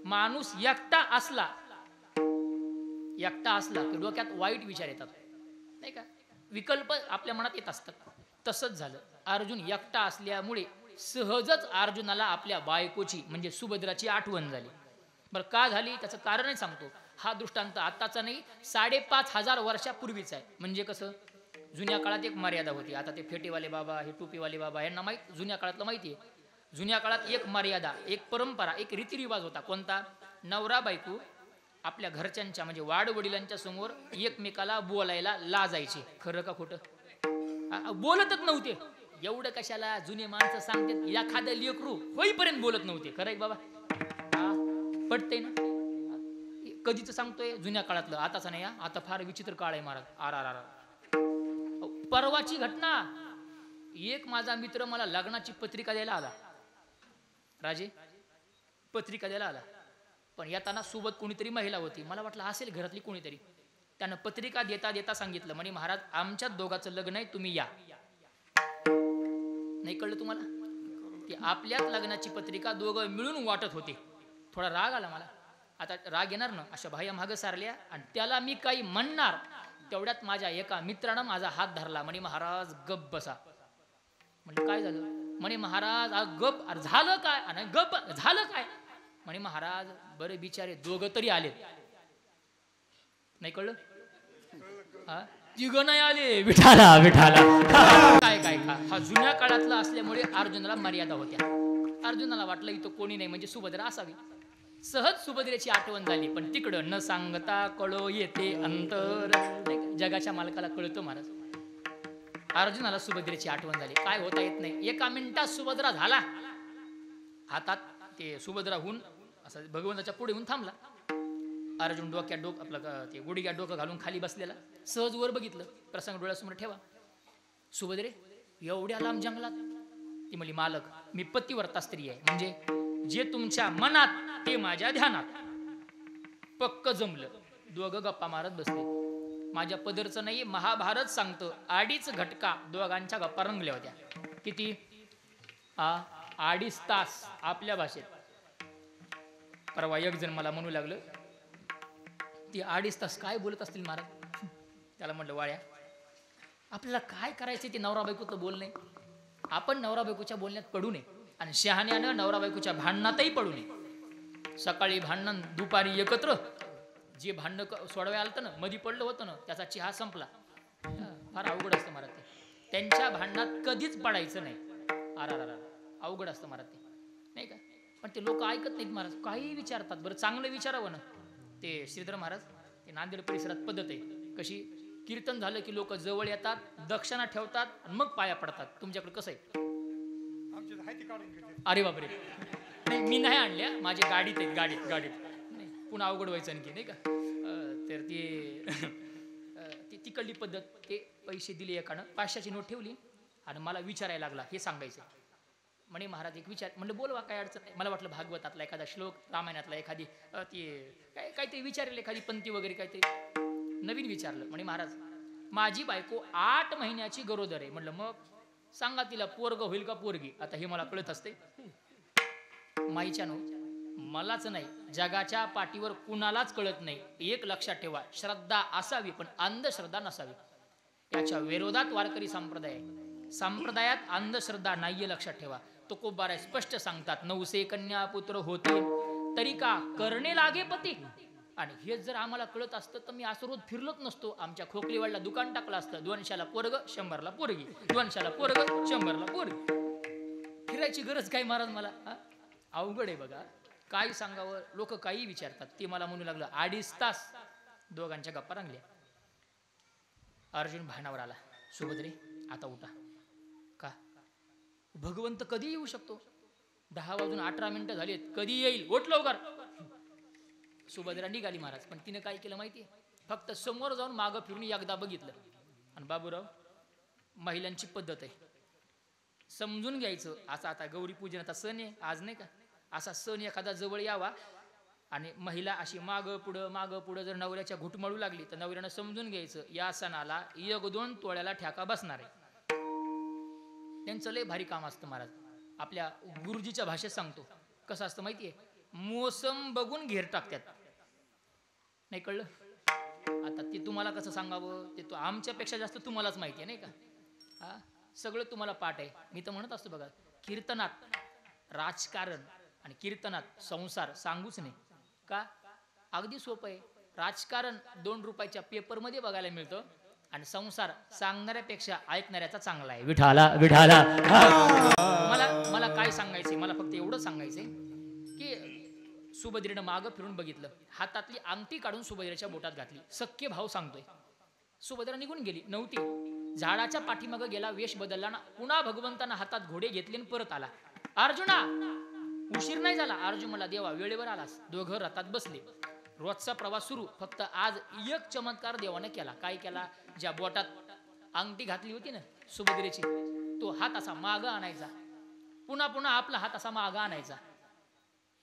माणूस एकटा असला की डोक्यात वाईट विचार येतात, नाही का? विकल्प आपल्या मनात येत असतात. तसंच झालं. अर्जुन एकटा असल्यामुळे सहजच अर्जुनाला आपल्या बायकोची म्हणजे सुभद्राची आठवण झाली. बरं का झाली त्याचं कारणही सांगतो. हा दृष्टांत आताचा नाही, 5,500 वर्षापूर्वीचा आहे. म्हणजे कसं, जुन्या काळात एक मर्यादा होती. आता ते फेटेवाले बाबा, हे टोपीवाले बाबा यांना माहीत, जुन्या काळातलं माहिती आहे. जुन्या काळात एक मर्यादा, एक परंपरा, एक रीतिरिवाज होता. कोणता? नवरा बायको आपल्या घरच्यांच्या म्हणजे वाडवडिलांच्या समोर एकमेकाला बोलायला लाजायचे. खरं का खोटं? बोलतच नव्हते. एवढं कशाला, जुने माणसं सांगतात, एखादं लेकरू होईपर्यंत बोलत नव्हते. खरं आहे बाबा? पटतंय ना? कधीच सांगतोय, जुन्या काळातलं, आताच नाही. आता फार विचित्र काळ आहे महाराज. आर परवाची घटना, एक माझा मित्र मला लग्नाची पत्रिका द्यायला आला. राजे पत्रिका द्यायला आला, पण येताना सोबत कोणीतरी महिला होती. मला वाटलं असेल घरातली कोणीतरी. त्यानं पत्रिका देता देता सांगितलं, म्हणे महाराज आमच्याच दोघांचं लग्न आहे, तुम्ही या. नाही कळलं तुम्हाला? ती आपल्याच लग्नाची पत्रिका दोघं मिळून वाटत होते. थोडा राग आला मला. आता राग येणार ना, अशा बाह्या मागं सारल्या आणि त्याला मी काही म्हणणार तेवढ्यात माझ्या एका मित्रानं माझा हात धरला. म्हणे महाराज गप बसा. म्हणजे काय झालं? म्हणे महाराज गप झालं काय? आणि गप झालं काय? म्हणे महाराज बरे बिचारे दोघं तरी आले. नाही कळलं? तिघं नाही आले. विठाला विठाला. काय काय हा जुन्या काळातलं असल्यामुळे अर्जुनाला मर्यादा होत्या. अर्जुनाला वाटलं इथं कोणी नाही म्हणजे सुभद्रा असावी. सहज सुभद्रेची आठवण झाली. पण तिकडं न सांगता कळो येते अंतर. जगाच्या मालकाला कळतं महाराज. अर्जुनाला सुभद्रेची आठवण झाली. काय होता येत नाही. एका मिनिटात सुभद्रा झाला. हातात ते सुभद्रा होऊन असं भगवंताच्या पुढे येऊन थांबला. अर्जुन डोक्यात आपलं ते गुडघ्यात डोकं घालून खाली बसलेला. सहज वर बघितलं. प्रसंग डोळ्यासमोर ठेवा. सुभद्रे एवढ्या लांब जंगलात? ती म्हणली मालक मी पतिव्रता स्त्री आहे. म्हणजे जे तुमच्या मनात ते माझ्या ध्यानात. पक्क जमलं. दोघं गप्पा मारत बसले. माझ्या पदरचं नाही, महाभारत सांगतं 2.5 घटका दोघांच्या गप्पा रंगल्या होत्या. किती? 2.5 तास आपल्या भाषेत. परवा एक जण मला म्हणू लागलं ती 2.5 तास काय बोलत असतील महाराज. त्याला म्हटलं वाळ्या आपल्याला काय करायचं ते नवरा बायकोचं बोलणे. आपण नवरा बायकोच्या बोलण्यात पडू नये आणि शहाण्यानं नवरा बायकोच्या भांडणातही पडू नये. सकाळी भांडण, दुपारी एकत्र. जे भांडणं सोडवायला आलं ना, मधी पडलं होतं ना, त्याचा चहा संपला. फार अवघड असतं महाराज ते. त्यांच्या भांडणात कधीच पडायचं नाही. अवघड असतं महाराज ते, नाही का? पण ते लोक ऐकत नाहीत महाराज. काही विचारतात. बरं चांगलं विचारावं ना. ते श्रीधर महाराज ते नांदेड परिसरात पद्धत आहे. कशी? कीर्तन झालं की लोक जवळ येतात, दक्षिणा ठेवतात आणि मग पाया पडतात. तुमच्याकडे कसं आहे? अरे बापरे, नाही मी नाही आणल्या, माझी गाडीत आहेत, गाडीत गाडीत नाही, पुन्हा अवघड व्हायचं आणखी नाही का. तर ती तिकडली पद्धत, ते पैसे दिले एकानं, 500ची नोट ठेवली आणि मला विचारायला लागला हे सांगायचं. म्हणे महाराज एक विचार. म्हणलं बोलवा, काय अडचण नाही. मला वाटलं भागवतातला एखादा श्लोक, रामायणातला एखादी ती काहीतरी विचारले, एखादी पंक्ती वगैरे काहीतरी नवीन विचारलं. म्हणे महाराज माझी बायको 8 महिन्याची गरोदर आहे. म्हटलं मग सांगा तिला पोरग होईल का पोरगी. आता हे मला कळत असते. माईच्या नो मलाच नाही, जगाच्या पाठीवर कुणालाच कळत नाही. एक लक्षात ठेवा, श्रद्धा असावी पण अंधश्रद्धा नसावी. याच्या विरोधात वारकरी संप्रदाय आहे. संप्रदायात अंधश्रद्धा नाहीये, लक्षात ठेवा. तो कोबारा स्पष्ट सांगतात, 900 कन्या पुत्र होते तरी का करणे लागे पती. आणि हे जर आम्हाला कळत असतं तर मी असं रोज फिरलोच नसतो. आमच्या खोकलीवाडला दुकान टाकलं असतं, 200ला पोरग 100ला पोरगी, 200ला पोरग 100ला पोरगी. फिरायची गरज काय महाराज मला. अवघड आहे बघा, काय सांगावं. लोक काही विचारतात. ते मला म्हणू लागलं 2.5 तास दोघांच्या गप्पा रंगल्या. अर्जुन भानावर आला, सुभद्रे आता उठा. का भगवंत कधी येऊ शकतो. 10:18 झालेत, कधी येईल, उठ लवकर. सुभद्रा निघाली महाराज. पण तिने काय केलं माहितीये, फक्त समोर जाऊन मागं फिरून एकदा बघितलं. आणि बाबूराव महिलांची पद्धत आहे, समजून घ्यायचं. असा आता गौरी पूजनाचा सण आहे आज नाही का, असा सण एखादा जवळ यावा आणि महिला अशी मागं पुढं जर नवऱ्याच्या घुटमळू लागली तर नवऱ्यानं समजून घ्यायचं या सणाला 1-2 तोळ्याला ठ्याका बसणार आहे. त्यांचं लय भारी काम असतं महाराज. आपल्या गुरुजीच्या भाषेत सांगतो कसं असतं माहितीये, मोसम बघून घेर टाकतात. नाही कळलं. आता ते तुम्हाला कसं सांगावं, ते तो आमच्यापेक्षा जास्त तुम्हालाच माहिती आहे नाही का. हा सगळं तुम्हाला पाठ आहे. मी तर म्हणत असतो बघा, कीर्तनात राजकारण आणि कीर्तनात संसार सांगूच नाही का. अगदी सोपं आहे. राजकारण 2 रुपयाच्या पेपरमध्ये बघायला मिळतं आणि संसार सांगणाऱ्यापेक्षा ऐकणाऱ्याचा चांगला आहे. विठाला विठाला. मला काय सांगायचंय, मला फक्त एवढं सांगायचंय की सुभद्रेनं मागं फिरून बघितलं, हातातली अंगठी काढून सुभद्रेच्या बोटात घातली. सख्य भाव सांगतोय. सुभद्रा निघून गेली नव्हती. झाडाच्या पाठीमागं गेला, वेश बदलला ना, पुन्हा भगवंतानं हातात घोडे घेतले आणि परत आला. अर्जुना उशीर नाही झाला. अर्जुन मला देवा वेळेवर आलास. दोघं रथात बसले. रोजचा प्रवास सुरू. फक्त आज एक चमत्कार देवाने केला. काय केला, ज्या बोटात अंगठी घातली होती ना सुभद्रेची, तो हात असा मागं आणायचा, पुन्हा आपला हात असा मागं आणायचा.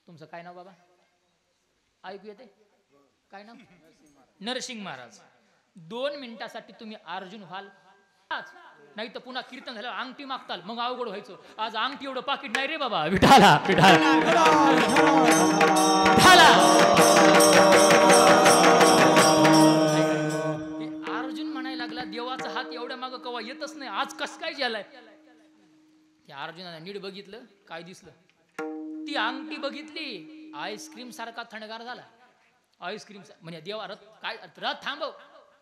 तुमचं काय नाव बाबा, ऐकू येते काय नाव. नरसिंग महाराज. 2 मिनिटासाठी तुम्ही अर्जुन व्हाल, नाही तर पुन्हा कीर्तन झाल्यावर अंगठी मागताल, मग अवघड व्हायचं. आज अंगठी एवढं पाकिट नाही रे बाबा. विठाला विठाला. अर्जुन म्हणायला लागला, देवाचा हात एवढ्या मागं कवा येतच नाही, आज कस काय झालाय. त्या अर्जुनाने नीट बघितलं, काय दिसलं, ती अंगठी बघितली, आईस्क्रीम सारखा थंडगार झाला. आईस्क्रीम म्हणजे देवा रथ काय, रथ थांबव.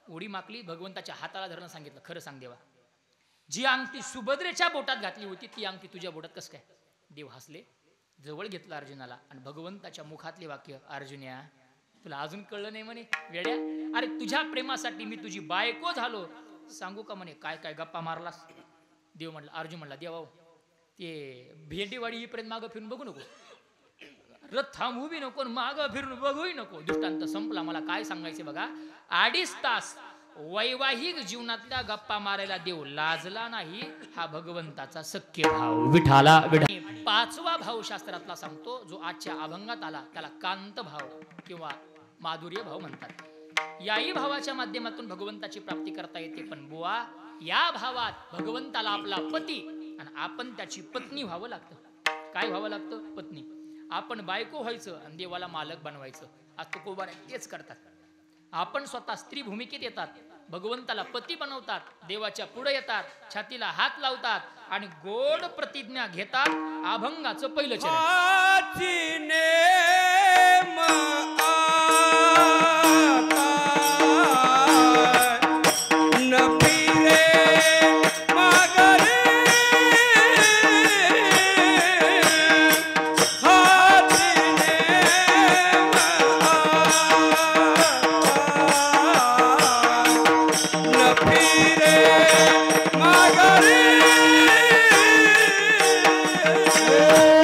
उडी माकली, भगवंताच्या हाताला धरणं सांगितलं, खरं सांग देवा, जी अंगठी सुभद्रेच्या बोटात घातली होती ती अंगठी तुझ्या बोटात कस काय. देव हसले, जवळ घेतलं अर्जुनाला आणि भगवंताच्या मुखातले वाक्य, अर्जुन्या तुला अजून कळलं नाही म्हणे वेड्या, अरे तुझ्या प्रेमासाठी मी तुझी बायको झालो, सांगू का म्हणे. काय काय गप्पा मारलास. देव म्हणला, अर्जुन म्हणला, देवा ते भेंडीवाडी येईपर्यंत मागं फिरून बघू नको, रथ थांबू बी नको, मागं फिरून बघूही नको. दृष्टांत संपला. मला काय सांगायचे बघा, 2.5 तास वैवाहिक जीवनातल्या गप्पा मारायला देव लाजला नाही. हा भगवंताचा सख्य भाव. विठाला विठा. 5वा भाव शास्त्रातला सांगतो, जो आजच्या अभंगात आला त्याला कांत भाव किंवा माधुर्य भाव म्हणतात. याही भावाच्या माध्यमातून भगवंताची प्राप्ती करता येते. पण बुवा, या भावात भगवंताला आपला पती आणि आपण त्याची पत्नी व्हावं लागतं. काय व्हावं लागतं, पत्नी. आपण बायको व्हायचं आणि देवाला मालक बनवायचं. आज तो कोबार तेच करतात. आपण स्वतः स्त्री भूमिकेत येतात, भगवंताला पती बनवतात, देवाच्या पुढे येतात, छातीला हात लावतात आणि गोड प्रतिज्ञा घेतात. अभंगाचं पहिलं चरण.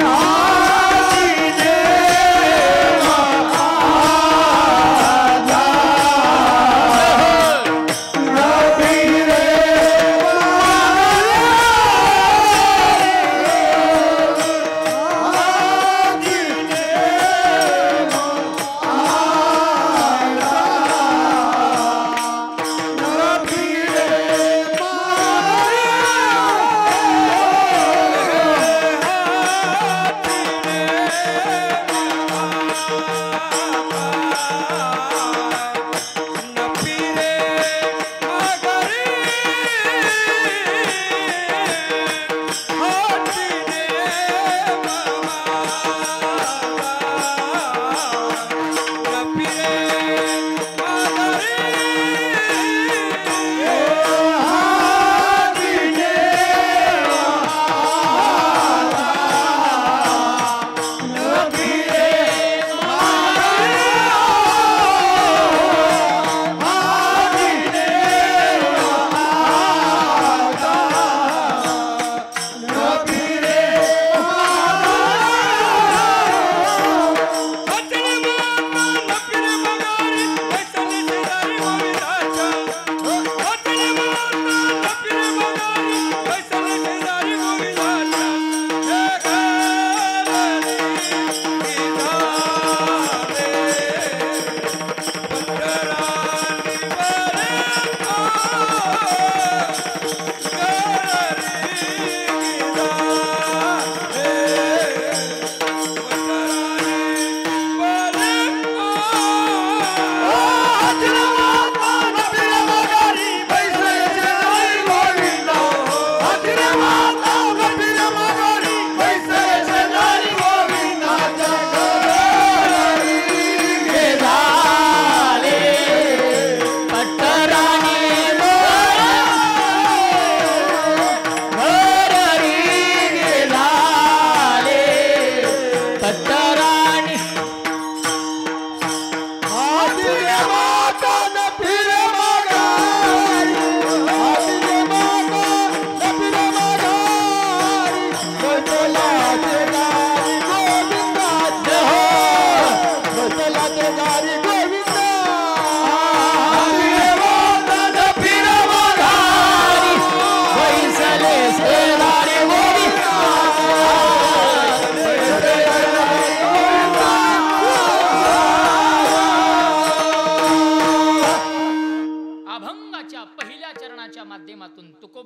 Hare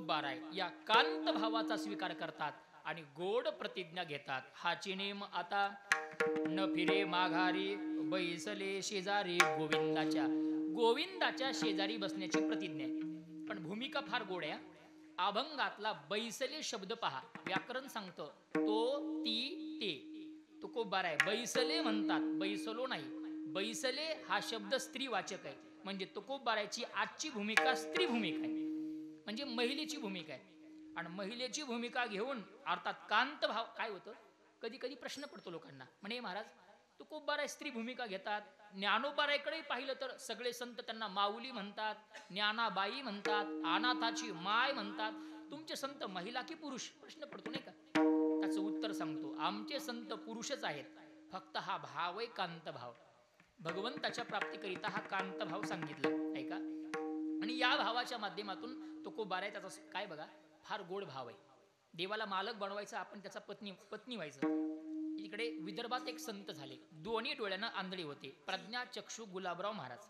तुकोबाराय या कांत भावाचा स्वीकार करतात आणि गोड प्रतिज्ञा घेतात. हाची नेम आता न फिरे माघारी बैसले शेजारी गोविंदाच्या शेजारी बसण्याची प्रतिज्ञा आहे. पण भूमिका फार गोड आहे. अभंगातला बैसले शब्द पहा, व्याकरण सांगतं तो ती ते तुकोबाराय. बैसले म्हणतात, बैसलो नाही. बैसले हा शब्द स्त्रीवाचक आहे, म्हणजे तुकोबारायची आजची भूमिका स्त्री भूमिका आहे, म्हणजे महिलेची भूमिका आहे. आणि महिलेची भूमिका घेऊन अर्थात कांत भाव काय होतं, कधी कधी प्रश्न पडतो लोकांना, म्हणे महाराज तुकोबाराय स्त्री भूमिका घेतात. ज्ञानोबारायकडे पाहिलं तर सगळे संत त्यांना माऊली म्हणतात, ज्ञानाबाई म्हणतात, अनाथाची माय म्हणतात. तुमचे संत महिला की पुरुष, प्रश्न पडतो नाही का. त्याचं उत्तर सांगतो, आमचे संत पुरुषच आहेत, फक्त हा भाव आहे कांत भाव. भगवंताच्या प्राप्तीकरिता हा कांत भाव सांगितला ऐका. आणि या भावाच्या माध्यमातून तुकोबाराय त्याचा काय बघा फार गोड भाव आहे. देवाला मालक बनवायचा, आपण त्याचा पत्नी व्हायचं. इकडे विदर्भात एक संत झाले, दोन्ही डोळ्यानं आंधळे होते, प्रज्ञा चक्षु गुलाबराव महाराज.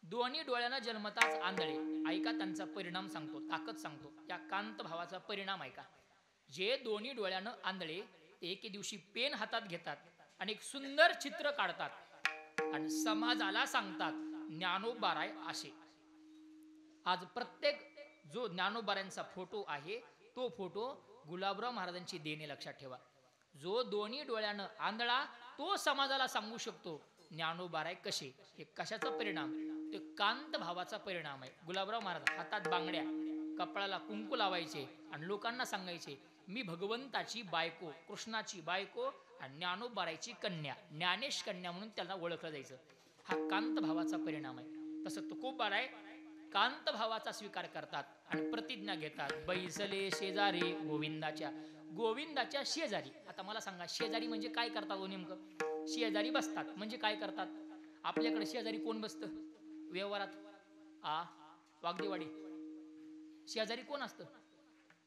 दोन्ही डोळ्यानं जन्मताच आंधळे. ऐका त्यांचा परिणाम सांगतो, ताकद सांगतो, या कांत भावाचा परिणाम ऐका. जे दोन्ही डोळ्यानं आंधळे ते एके दिवशी पेन हातात घेतात आणि एक सुंदर चित्र काढतात आणि समाजाला सांगतात ज्ञानोबाराय असे. आज प्रत्येक जो ज्ञानोबारायांचा फोटो आहे तो फोटो गुलाबराव महाराजांची देणे, लक्षात ठेवा. जो दोन्ही डोळ्यानं आंधळा तो समाजाला सांगू शकतो ज्ञानोबाराय कसे. हे कशाचा परिणाम, ते कांत भावाचा परिणाम आहे. गुलाबराव महाराज हातात बांगड्या, कपाळाला कुंकू लावायचे आणि लोकांना सांगायचे मी भगवंताची बायको, कृष्णाची बायको आणि ज्ञानोबारायची कन्या, ज्ञानेश कन्या म्हणून त्यांना ओळखलं जायचं. हा कांत भावाचा परिणाम आहे. तसं तुकोबाराय कांत भावाचा स्वीकार करतात आणि प्रतिज्ञा घेतात, बैसले शेजारी गोविंदाच्या शेजारी. आता मला सांगा शेजारी म्हणजे काय करतात हो नेमकं. शेजारी बसतात म्हणजे काय करतात. आपल्याकडे शेजारी कोण बसतं व्यवहारात, वागदेवाडी शेजारी कोण असतं.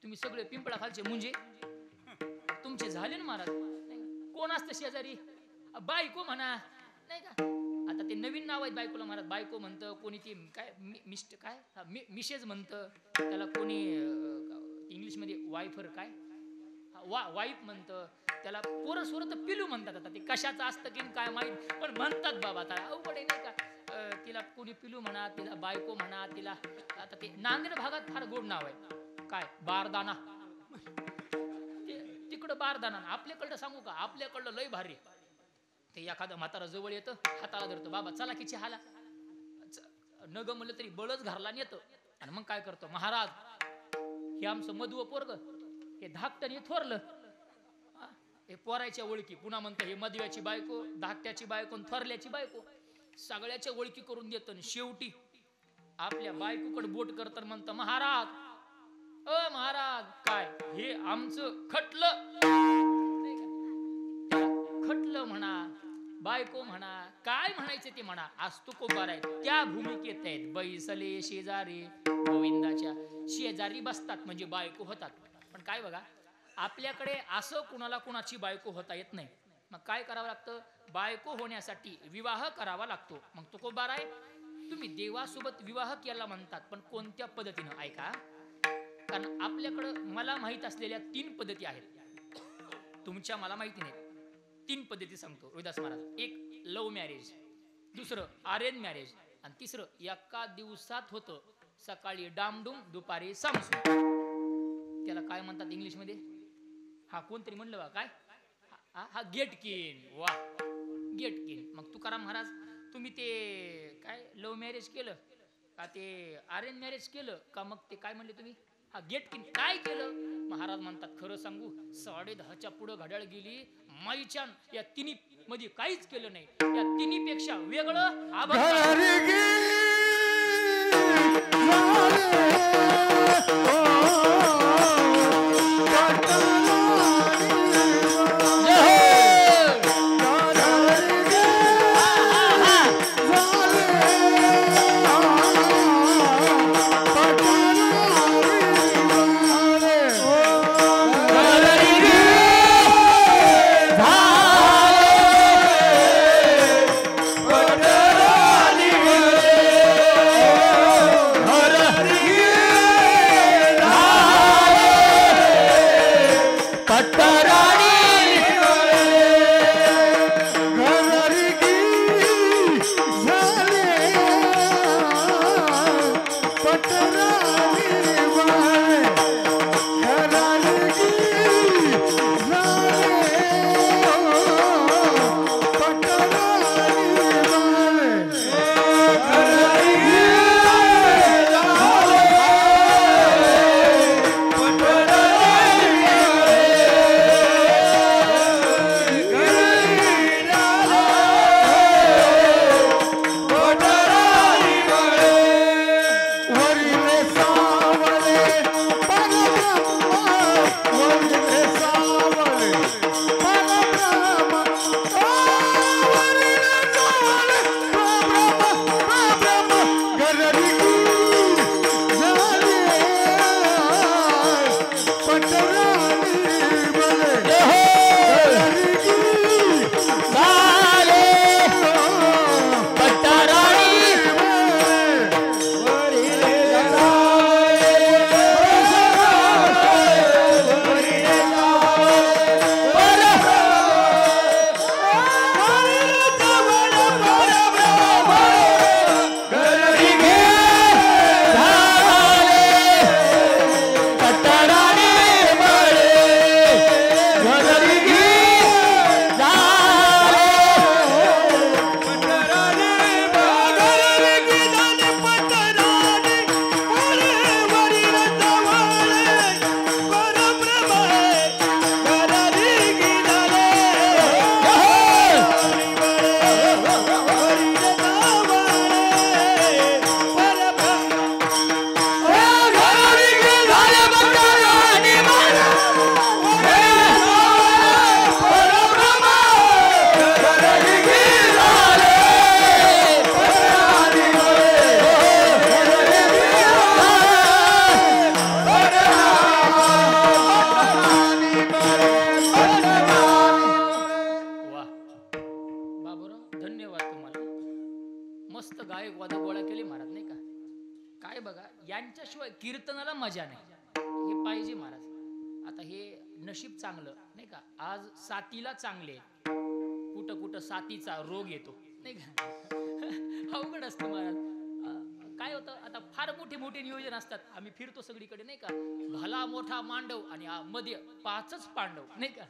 तुम्ही सगळे पिंपळा खालचे म्हणजे तुमचे झाले ना महाराज. कोण असतं शेजारी, बायको म्हणा नाही का. आता ते नवीन नाव आहेत बायकोला महाराज, बायको म्हणतं कोणी, ती काय मिस्ट काय मिसेज म्हणतं त्याला, कोणी इंग्लिशमध्ये वाईफर काय वाईफ म्हणतं त्याला, पोरं सोर तर पिलू म्हणतात. आता ते कशाचं असतं की काय माहीत, पण म्हणतात बाबा. आता अवघड आहे नाही का. तिला कोणी पिलू म्हणा, तिला बायको म्हणा, तिला आता ते नांदेड भागात फार गोड नाव आहे काय बारदाना. तिकडं बारदाना, आपल्याकडं सांगू का, आपल्याकडलं लय भारी. ते एखादं म्हातारा जवळ येतं, हाताला धरतो, बाबा चला की चहाला, न गमलं तरी बळच घरला नेतं. आणि मग काय करतो, महाराज हे आमचं मधुव पोरग, हे धाकटं थोरलं, हे पोरायच्या ओळखी. पुन्हा म्हणतं हे मधव्याची बायको, धाकट्याची बायको, थोरल्याची बायको, सगळ्याच्या ओळखी करून देतं. शेवटी आपल्या बायकोकडे बोट करतं, म्हणतं महाराज महाराज काय हे आमचं खटलं. खटलं म्हणा, बायको म्हणा, काय म्हणायचं ते म्हणा. आज तुकोबाराय त्या भूमिकेत आहेत. बैसले शेजारी गोविंदाच्या शेजारी बसतात म्हणजे बायको होतात. पण काय बघा, आपल्याकडे असं कुणाला कुणाची बायको होता येत नाही. मग काय करावं लागतं, बायको होण्यासाठी विवाह करावा लागतो. मग तुकोबाराय तुम्ही देवासोबत विवाह केला म्हणतात, पण कोणत्या पद्धतीनं ऐका. कारण आपल्याकडं मला माहीत असलेल्या 3 पद्धती आहेत, तुमच्या मला माहिती नाही. 3 पद्धती सांगतो रोहिदास महाराज. एक लव्ह मॅरेज, दुसरं अरेंज मॅरेज आणि तिसरं एका दिवसात होतं, सकाळी डामडुम दुपारी सामसूम. त्याला काय म्हणतात इंग्लिशमध्ये, हा कोणतरी म्हणलं बा काय, हा गेटकिन. वा गेटकिन. मग तुकाराम महाराज तुम्ही ते काय लव्ह मॅरेज केलं का, ते अरेंज मॅरेज केलं का, मग ते काय म्हणले तुम्ही, हा गेटकिन काय केलं. महाराज म्हणतात खरं सांगू 10:30च्या पुढं घड्याळ गेली माईच्या, या तिन्ही मध्ये काहीच केलं नाही. या तिन्ही पेक्षा वेगळं धन्यवाद तुम्हाला. मस्त गायक वादक गोळा केले महाराज नाही का. काय बघा यांच्याशिवाय कीर्तनाला मजा नाही. हे पाहिजे महाराज. आता हे नशीब चांगलं नाही का. आज साथीला चांगले कुठं कुठं साथीचा रोग येतो नाही का. अवघड असतं महाराज. काय होतं आता फार मोठे मोठे नियोजन असतात. आम्ही फिरतो सगळीकडे नाही का. भला मोठा मांडव आणि मध्ये 5च पांडव नाही का.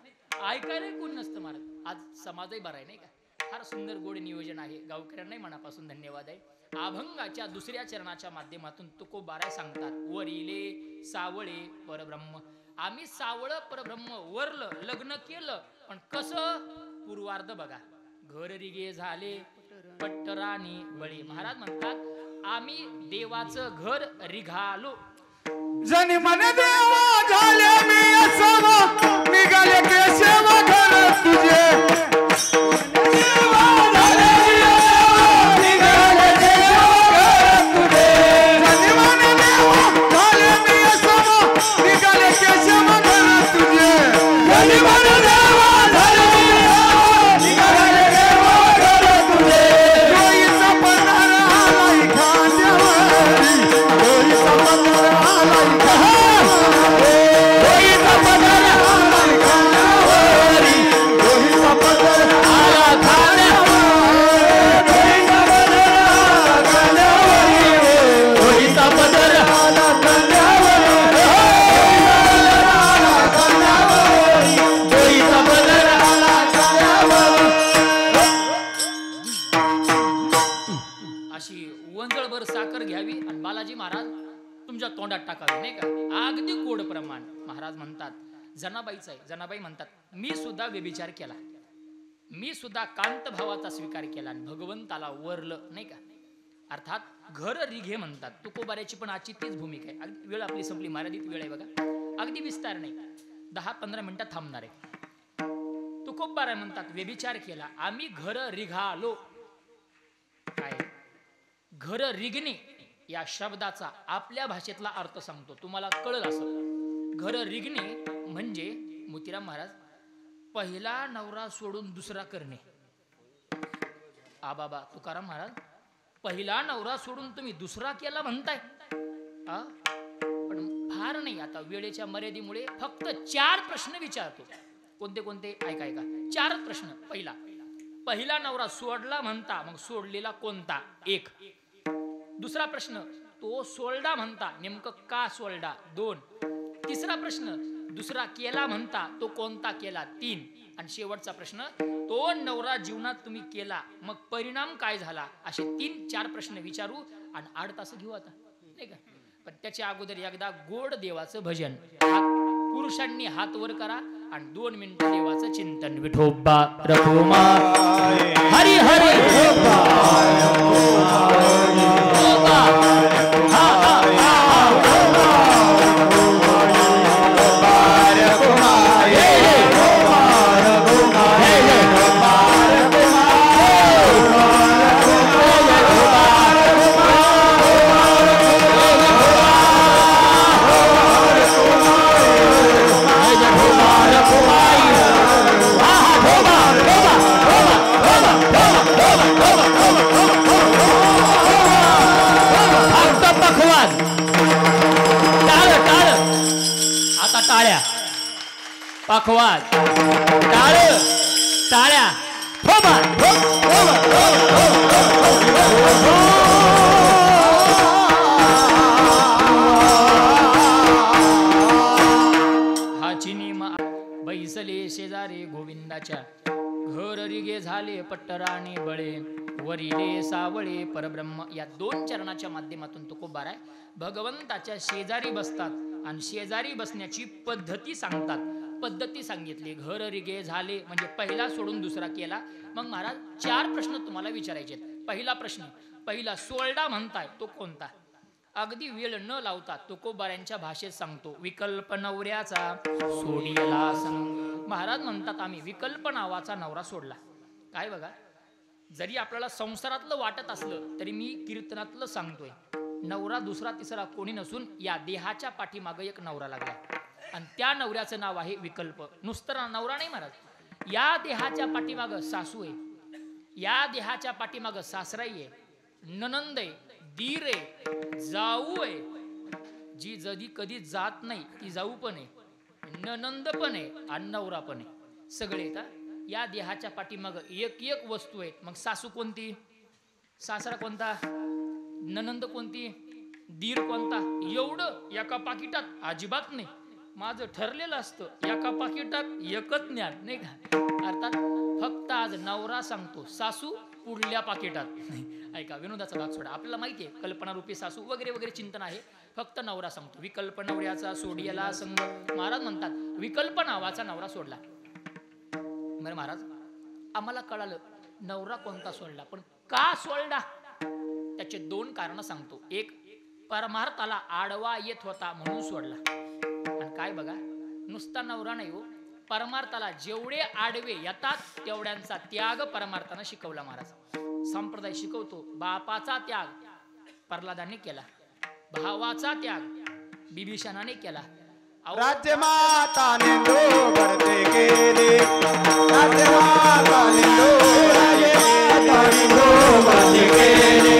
ऐकायला कोण नसतं महाराज. आज समाजही बरा आहे नाही का. फार सुंदर गोड नियोजन आहे. गावकऱ्यांनाही मनापासून धन्यवाद आहे. अभंगाच्या दुसऱ्या चरणाच्या माध्यमातून तुकोबाराय सांगतात वरिले सावळे परब्रह्म. आम्ही सावळ परब्रह्म वरलं लग्न केलं पण कसं पूर्वार्ध बघा. घर रिगे झाले पट्टराणी बळी. महाराज म्हणतात आम्ही देवाचं घर रिघालो. जनी मन देवा झाले मी असावा निघाले केशव घर तुझे. देवा झाले मी असावा निघाले केशव घर तुझे. जनी मन देवा झाले मी असावा निघाले केशव घर तुझे. जनी मन देवा झाले मी असावा निघाले केशव घर तुझे. डोईचा पदर आलाय खांद्यावरी. डोईचा पदर आलाय डोईचा पदर आलाय खांद्यावरी. डोईचा पदर आला खांद्यावरी. डोईचा पदर आला खांद्यावरी. डोईचा पदर आला खांद्यावरी. अशी वंजळभर साखर घ्यावी आणि बालाजी महाराज तुमच्या तोंडात टाकावी नाही का. अगदी गोड प्रमाण. महाराज म्हणतात जनाबाईच आहे. जनाबाई म्हणतात मी सुद्धा व्यभिचार केला. मी सुद्धा कांत भावाचा स्वीकार केला आणि भगवंताला वरलं नाही का. अर्थात घर रिघे म्हणतात. तुकोबाऱ्याची पण आजची तीच भूमिका आहे. अगदी वेळ आपली संपली. मर्यादित वेळ आहे बघा. अगदी विस्तार नाही. 10-15 मिनिटात थांबणार आहे. तुकोबाराय म्हणतात व्यभिचार केला आम्ही घर रिघालो. काय घर रिगणे या शब्दाचा आपल्या भाषेतला अर्थ सांगतो. तुम्हाला कळलं असं. घर रिगणे म्हणजे मोतीराम महाराज पहिला नवरा सोडून दुसरा करणे. बाबा तुकाराम महाराज पहिला नवरा सोडून तुम्ही दुसरा केला म्हणताय. पण फार नाही. आता वेळेच्या मर्यादेमुळे फक्त 4 प्रश्न विचारतो. कोणते कोणते ऐका ऐका. 4 प्रश्न. पहिला नवरा सोडला म्हणता मग सोडलेला कोणता 1. दुसरा प्रश्न तो सोडला म्हणता नेमकं का सोडला 2. तिसरा प्रश्न दुसरा केला म्हणता तो कोणता केला 3. आणि शेवटचा प्रश्न तो नवरा जीवनात तुम्ही केला मग परिणाम काय झाला. असे 3-4 प्रश्न विचारू आणि 8 तास घेऊ आता नाही का. पण त्याच्या अगोदर एकदा गोड देवाचं भजन. पुरुषांनी हात वर करा आणि 2 मिनिटं देवाचं चिंतन. विठोबा रघुमा हरी हरी पखवाज टाळ टाळ्या हा चिनी बैसले शेजारे गोविंदाच्या घर रिगे झाले पट्टराणी बळे वरिले सावळे परब्रह्म. या 2 चरणाच्या माध्यमातून तुकोबाराय भगवंताच्या शेजारी बसतात आणि शेजारी बसण्याची पद्धती सांगतात. पद्धती सांगितली. घर रिगे झाले म्हणजे पहिला सोडून दुसरा केला. मग महाराज 4 प्रश्न तुम्हाला विचारायचे. पहिला प्रश्न पहिला सोडला म्हणताय तो कोणता. अगदी वेळ न लावता तुकोबाऱ्यांच्या भाषेत सांगतो. विकल्प नवऱ्याचा सोडिला संग. महाराज म्हणतात आम्ही विकल्प नावाचा नवरा सोडला. काय बघा जरी आपल्याला संसारातलं वाटत असलं तरी मी कीर्तनातलं सांगतोय. नवरा दुसरा तिसरा कोणी नसून या देहाच्या पाठीमागे एक नवरा लागला आणि त्या नवऱ्याचं नाव आहे विकल्प. नुसतं नवरा नाही महाराज. या देहाच्या पाठीमागं सासू आहे. या देहाच्या पाठीमाग सासराई आहे, ननंद आहे, दीर आहे, जाऊ आहे, जी जदी कधी जात नाही ती जाऊ पण आहे, ननंद पण आहे आणि नवरा पण आहे, सगळे येतात. या देहाच्या पाठीमाग एक एक वस्तू आहे. मग सासू कोणती, सासरा कोणता, ननंद कोणती, दीर कोणता, एवढं एका पाकिटात अजिबात नाही. माझं ठरलेलं असतं एका पाकिटात एकच ज्ञान, नाही का. अर्थात फक्त आज नवरा सांगतो, सासू पुढल्या पाकिटात. ऐका, विनोदाचा भाग सोडा. आपल्याला माहिती आहे कल्पनारूपी सासू वगैरे वगैरे चिंतन आहे. फक्त नवरा सांगतो, विकल्प नवऱ्याचा सोडियाला संग. महाराज म्हणतात विकल्प नावाचा नवरा सोडला. बरं महाराज, आम्हाला कळालं नवरा कोणता सोडला, पण का सोडला त्याचे दोन कारण सांगतो. एक, परमार्थाला आडवा येत होता म्हणून सोडला. आणि काय बघा, नुसता नवरा नाही हो, परमार्थाला जेवढे आडवे येतात तेवढ्यांचा त्याग परमार्थानं शिकवला. महाराज संप्रदाय शिकवतो, बापाचा त्याग प्रल्हादाने केला, भावाचा त्याग बिभीषणाने केला. राज्य माता निंदो भरते गेले, राज्य माता निंदो, राज्य माता निंदो भरते गेले,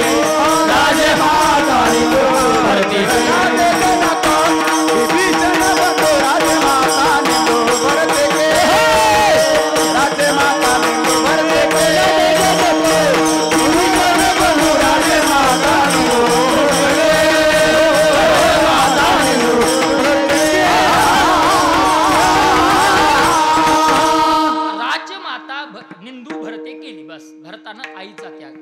राज्य माता निंदो भरते गेले, विभीषण बंधू राज्य माता निंदो भरते गेले, राज्य माता निंदो भरते गेले, विभीषण बंधू राज्य माता निंदो भरते गेले, माता निंदो भरते. निंदू भरते केली. बस, भरतानं आईचा त्याग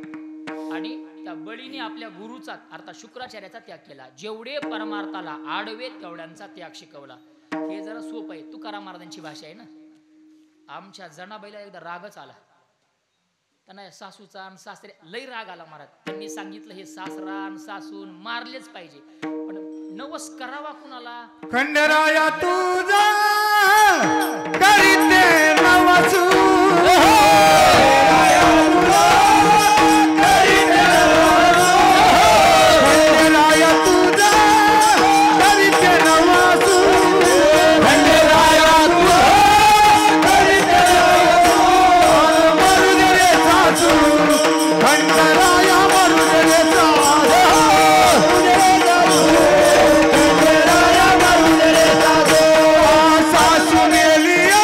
आणि त्या बळीने आपल्या गुरुचा अर्थात शुक्राचार्याचा त्याग केला. जेवढे परमार्थाला आडवे तेवढ्यांचा त्याग शिकवला. हे जरा सोपं आहे, तुकाराम महाराजांची भाषा आहे ना. आमच्या जनाबाईला एकदा रागच आला, त्यांना सासूचा आणि सासरे लई राग आला महाराज. त्यांनी सांगितलं हे सासरा आणि सासून मारलेच पाहिजे, पण नवस करावा कुणाला. खंडराया तुझा करीते नवसू, खंडराया तुझा करीते नवसू, खंडराया तुझा करीते नवसू, मरू दे रे सासू, खंडराया मरू दे रे सासू, सासू मेलिया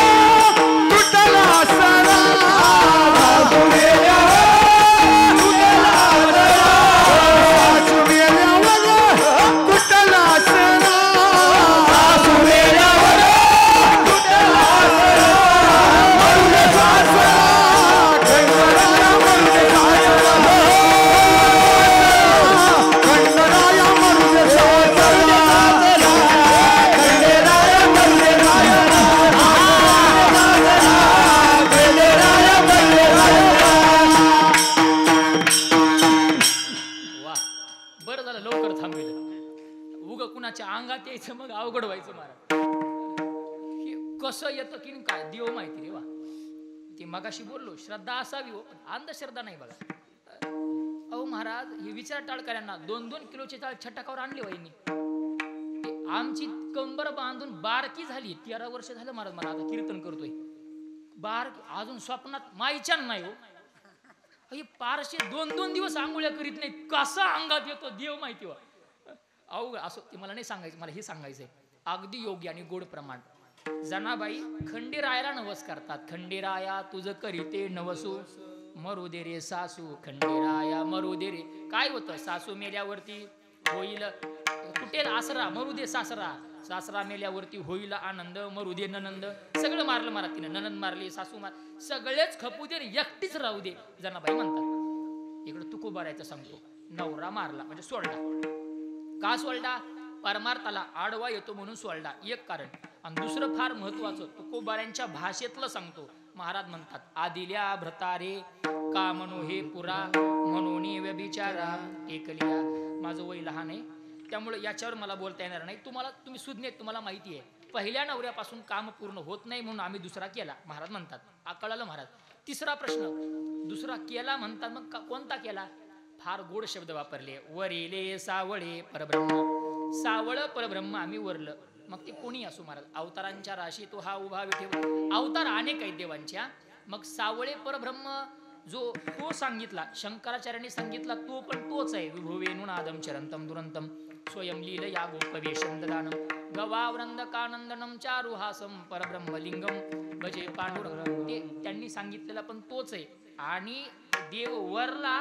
तुटला सरा, सासू मेलिया तुटला सरा, सासू मेल्यावर तुटला सरा, सासू मेल्यावर तुटला सरा, मरू दे सासरा, खंडराया मरू दे सासरा, खंडराया मरू दे सासरा, बरं झालं लवकर थांबविलं. उग कुणाच्या अंगात यायचं मग अवघड व्हायचं महाराज. हे कसं येतं की काय देव माहिती रे. वा, ती मगाशी बोललो श्रद्धा असावी हो, पण अंधश्रद्धा नाही बघा. अहो महाराज, हे विचार टाळकऱ्यांना 2-2 किलोचे टाळ छटाकावर आणले वहिनी. आमची कंबर बांधून बारकी झाली. 13 वर्ष झालं महाराज मला आता कीर्तन करतोय. बारकी अजून स्वप्नात माईच्या नाही हो. हे पारशे 2-2 दिवस आंघोळ्या करीत नाही, कसा अंगात येतो देव माहिती वा. अहो असं ते मला नाही सांगायचं, मला हे सांगायचंय. अगदी योग्य आणि गोड प्रमाण. जनाबाई खंडेरायाला नवस करतात. खंडेराया तुझ करीते नवसू, मरू दे रे सासू, खंडेराया मरू दे रे. काय होतं, सासू मेल्यावरती होईल कुठेल आसरा, मरू दे सासरा, सासरा मेल्यावरती होईल आनंद, मरू दे ननंद. सगळं मारलं मारा तिनं, ननंद मारली, सासू मार, सगळेच खपू दे, एकटीच राहू दे. जनाबाई म्हणतात. इकडं तुकोबारायचं सांगतो, नवरा मारला म्हणजे सोडला. का सोडला, परमार्थाला आडवा येतो म्हणून सोडला, एक कारण. आणि दुसरं फार महत्वाचं, तुकोबाऱ्यांच्या भाषेतलं सांगतो. महाराज म्हणतात, आदिल्या भ्रतारे का म्हणू हे पुरा, म्हणून व्यभिचारा एकलिया. माझं वय लहान आहे त्यामुळे याच्यावर मला बोलता येणार नाही. तुम्ही सुज्ञ आहेत, तुम्हाला माहिती आहे. पहिल्या नवऱ्यापासून काम पूर्ण होत नाही म्हणून आम्ही दुसरा केला. महाराज म्हणतात, कळालं महाराज. तिसरा प्रश्न, दुसरा केला म्हणतात, मग कोणता केला. फार गोड शब्द वापरले, वरिले सावळे परब्रह्म. सावळ परब्रह्म आम्ही वरलं. मग ते कोणी असो महाराज, अवतारांच्या राशी तो हा उभा विठे. अवतार अनेक आहेत देवांच्या. मग सावळे परब्रह्म जो तो सांगितला शंकराचार्यांनी सांगितला तो पण तोच आहे. विभुवेनुनादम चरंतम दुरंतम स्वयं लीलया गोपवेशं ददानम गवावृंदकानंदनम चारुहासम परब्रह्मलिंगम भजे पांडुरंग. ते त्यांनी सांगितलेला पण तोच आहे. आणि देव वरला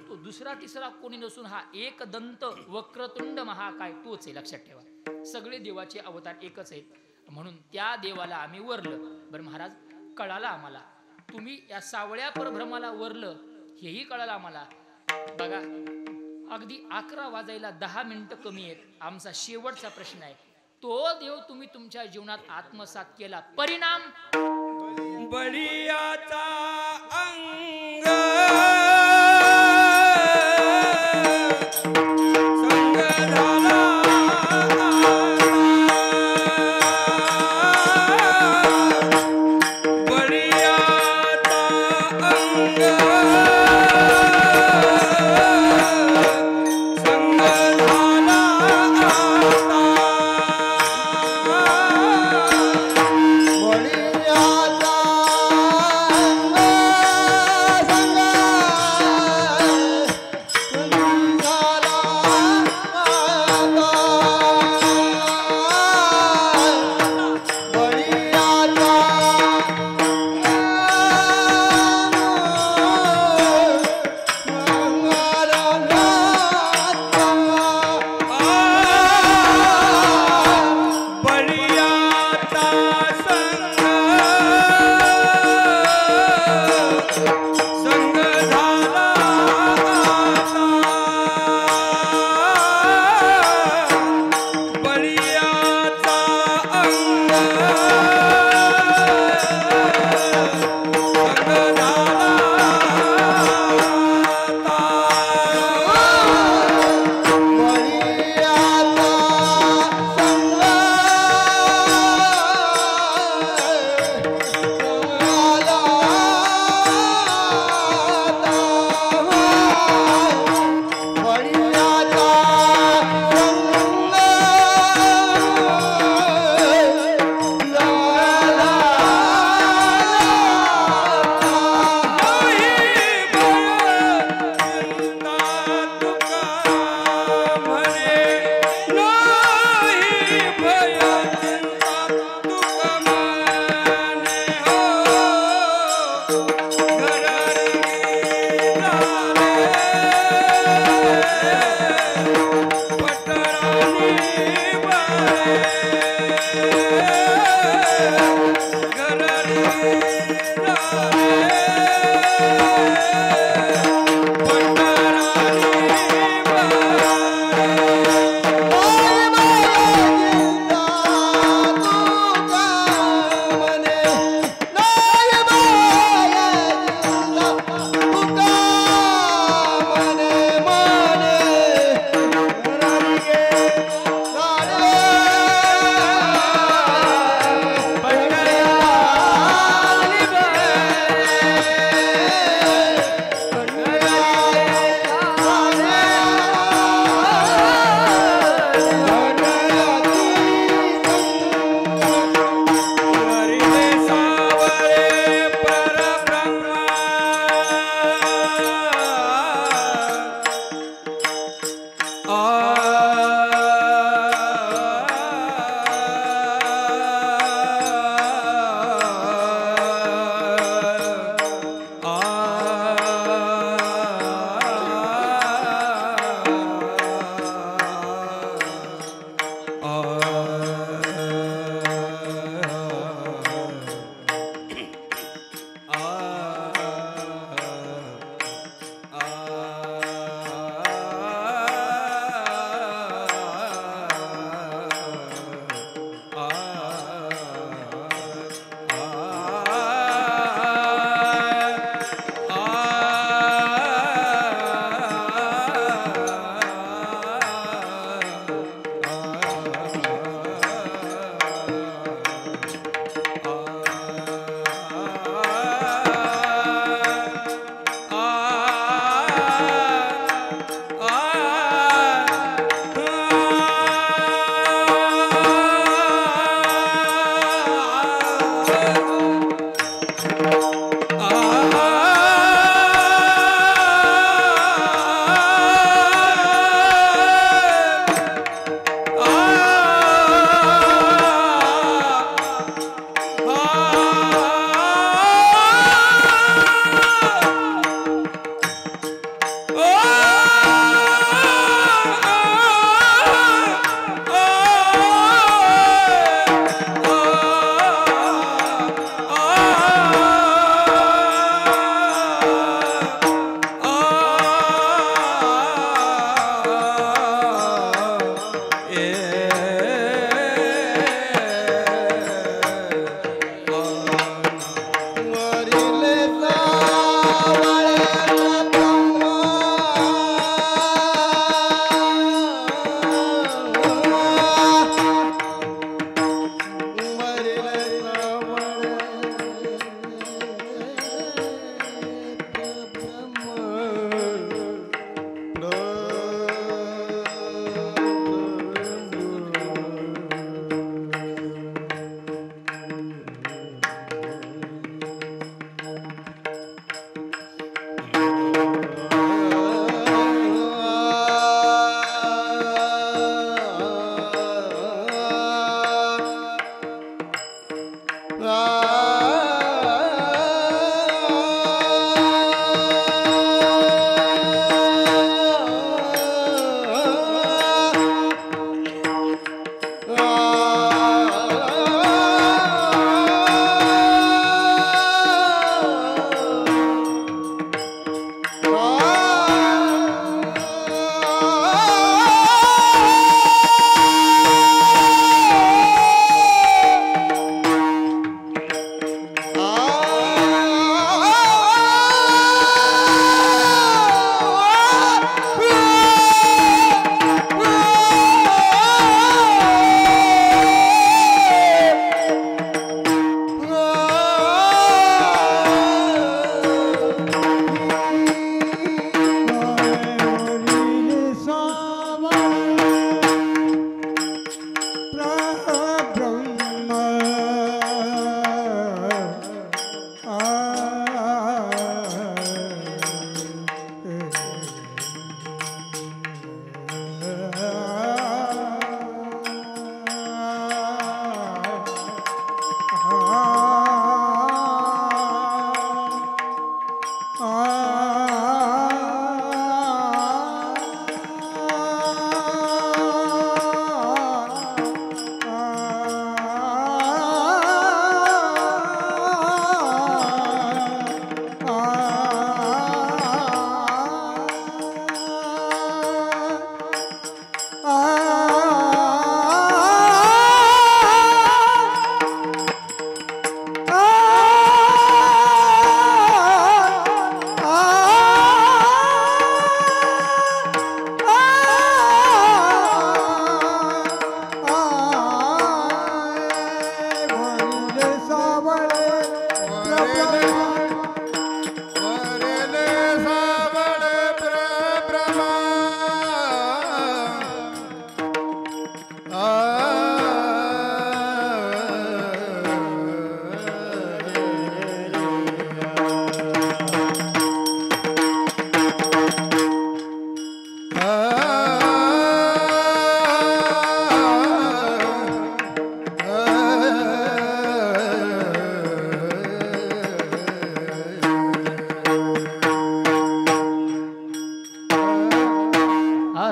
तो दुसरा तिसरा कोणी नसून हा एक दंत वक्रतुंड महाकाय तोच आहे. लक्षात ठेवा सगळे देवाचे अवतार एकच आहेत. म्हणून त्या देवाला आम्ही वरलं. बरं महाराज कळालं आम्हाला तुम्ही या सावळ्या परभ्रमाला वरलं हेही कळालं आम्हाला. बघा अगदी 11 वाजायला 10 मिनिटं कमी आहेत. आमचा शेवटचा प्रश्न आहे तो देव तुम्ही तुमच्या जीवनात आत्मसात केला परिणाम बळीयाचा अंग संग झाला बळीयाचा अंग संग झाला बळीयाचा अंग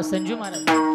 संजू महाराज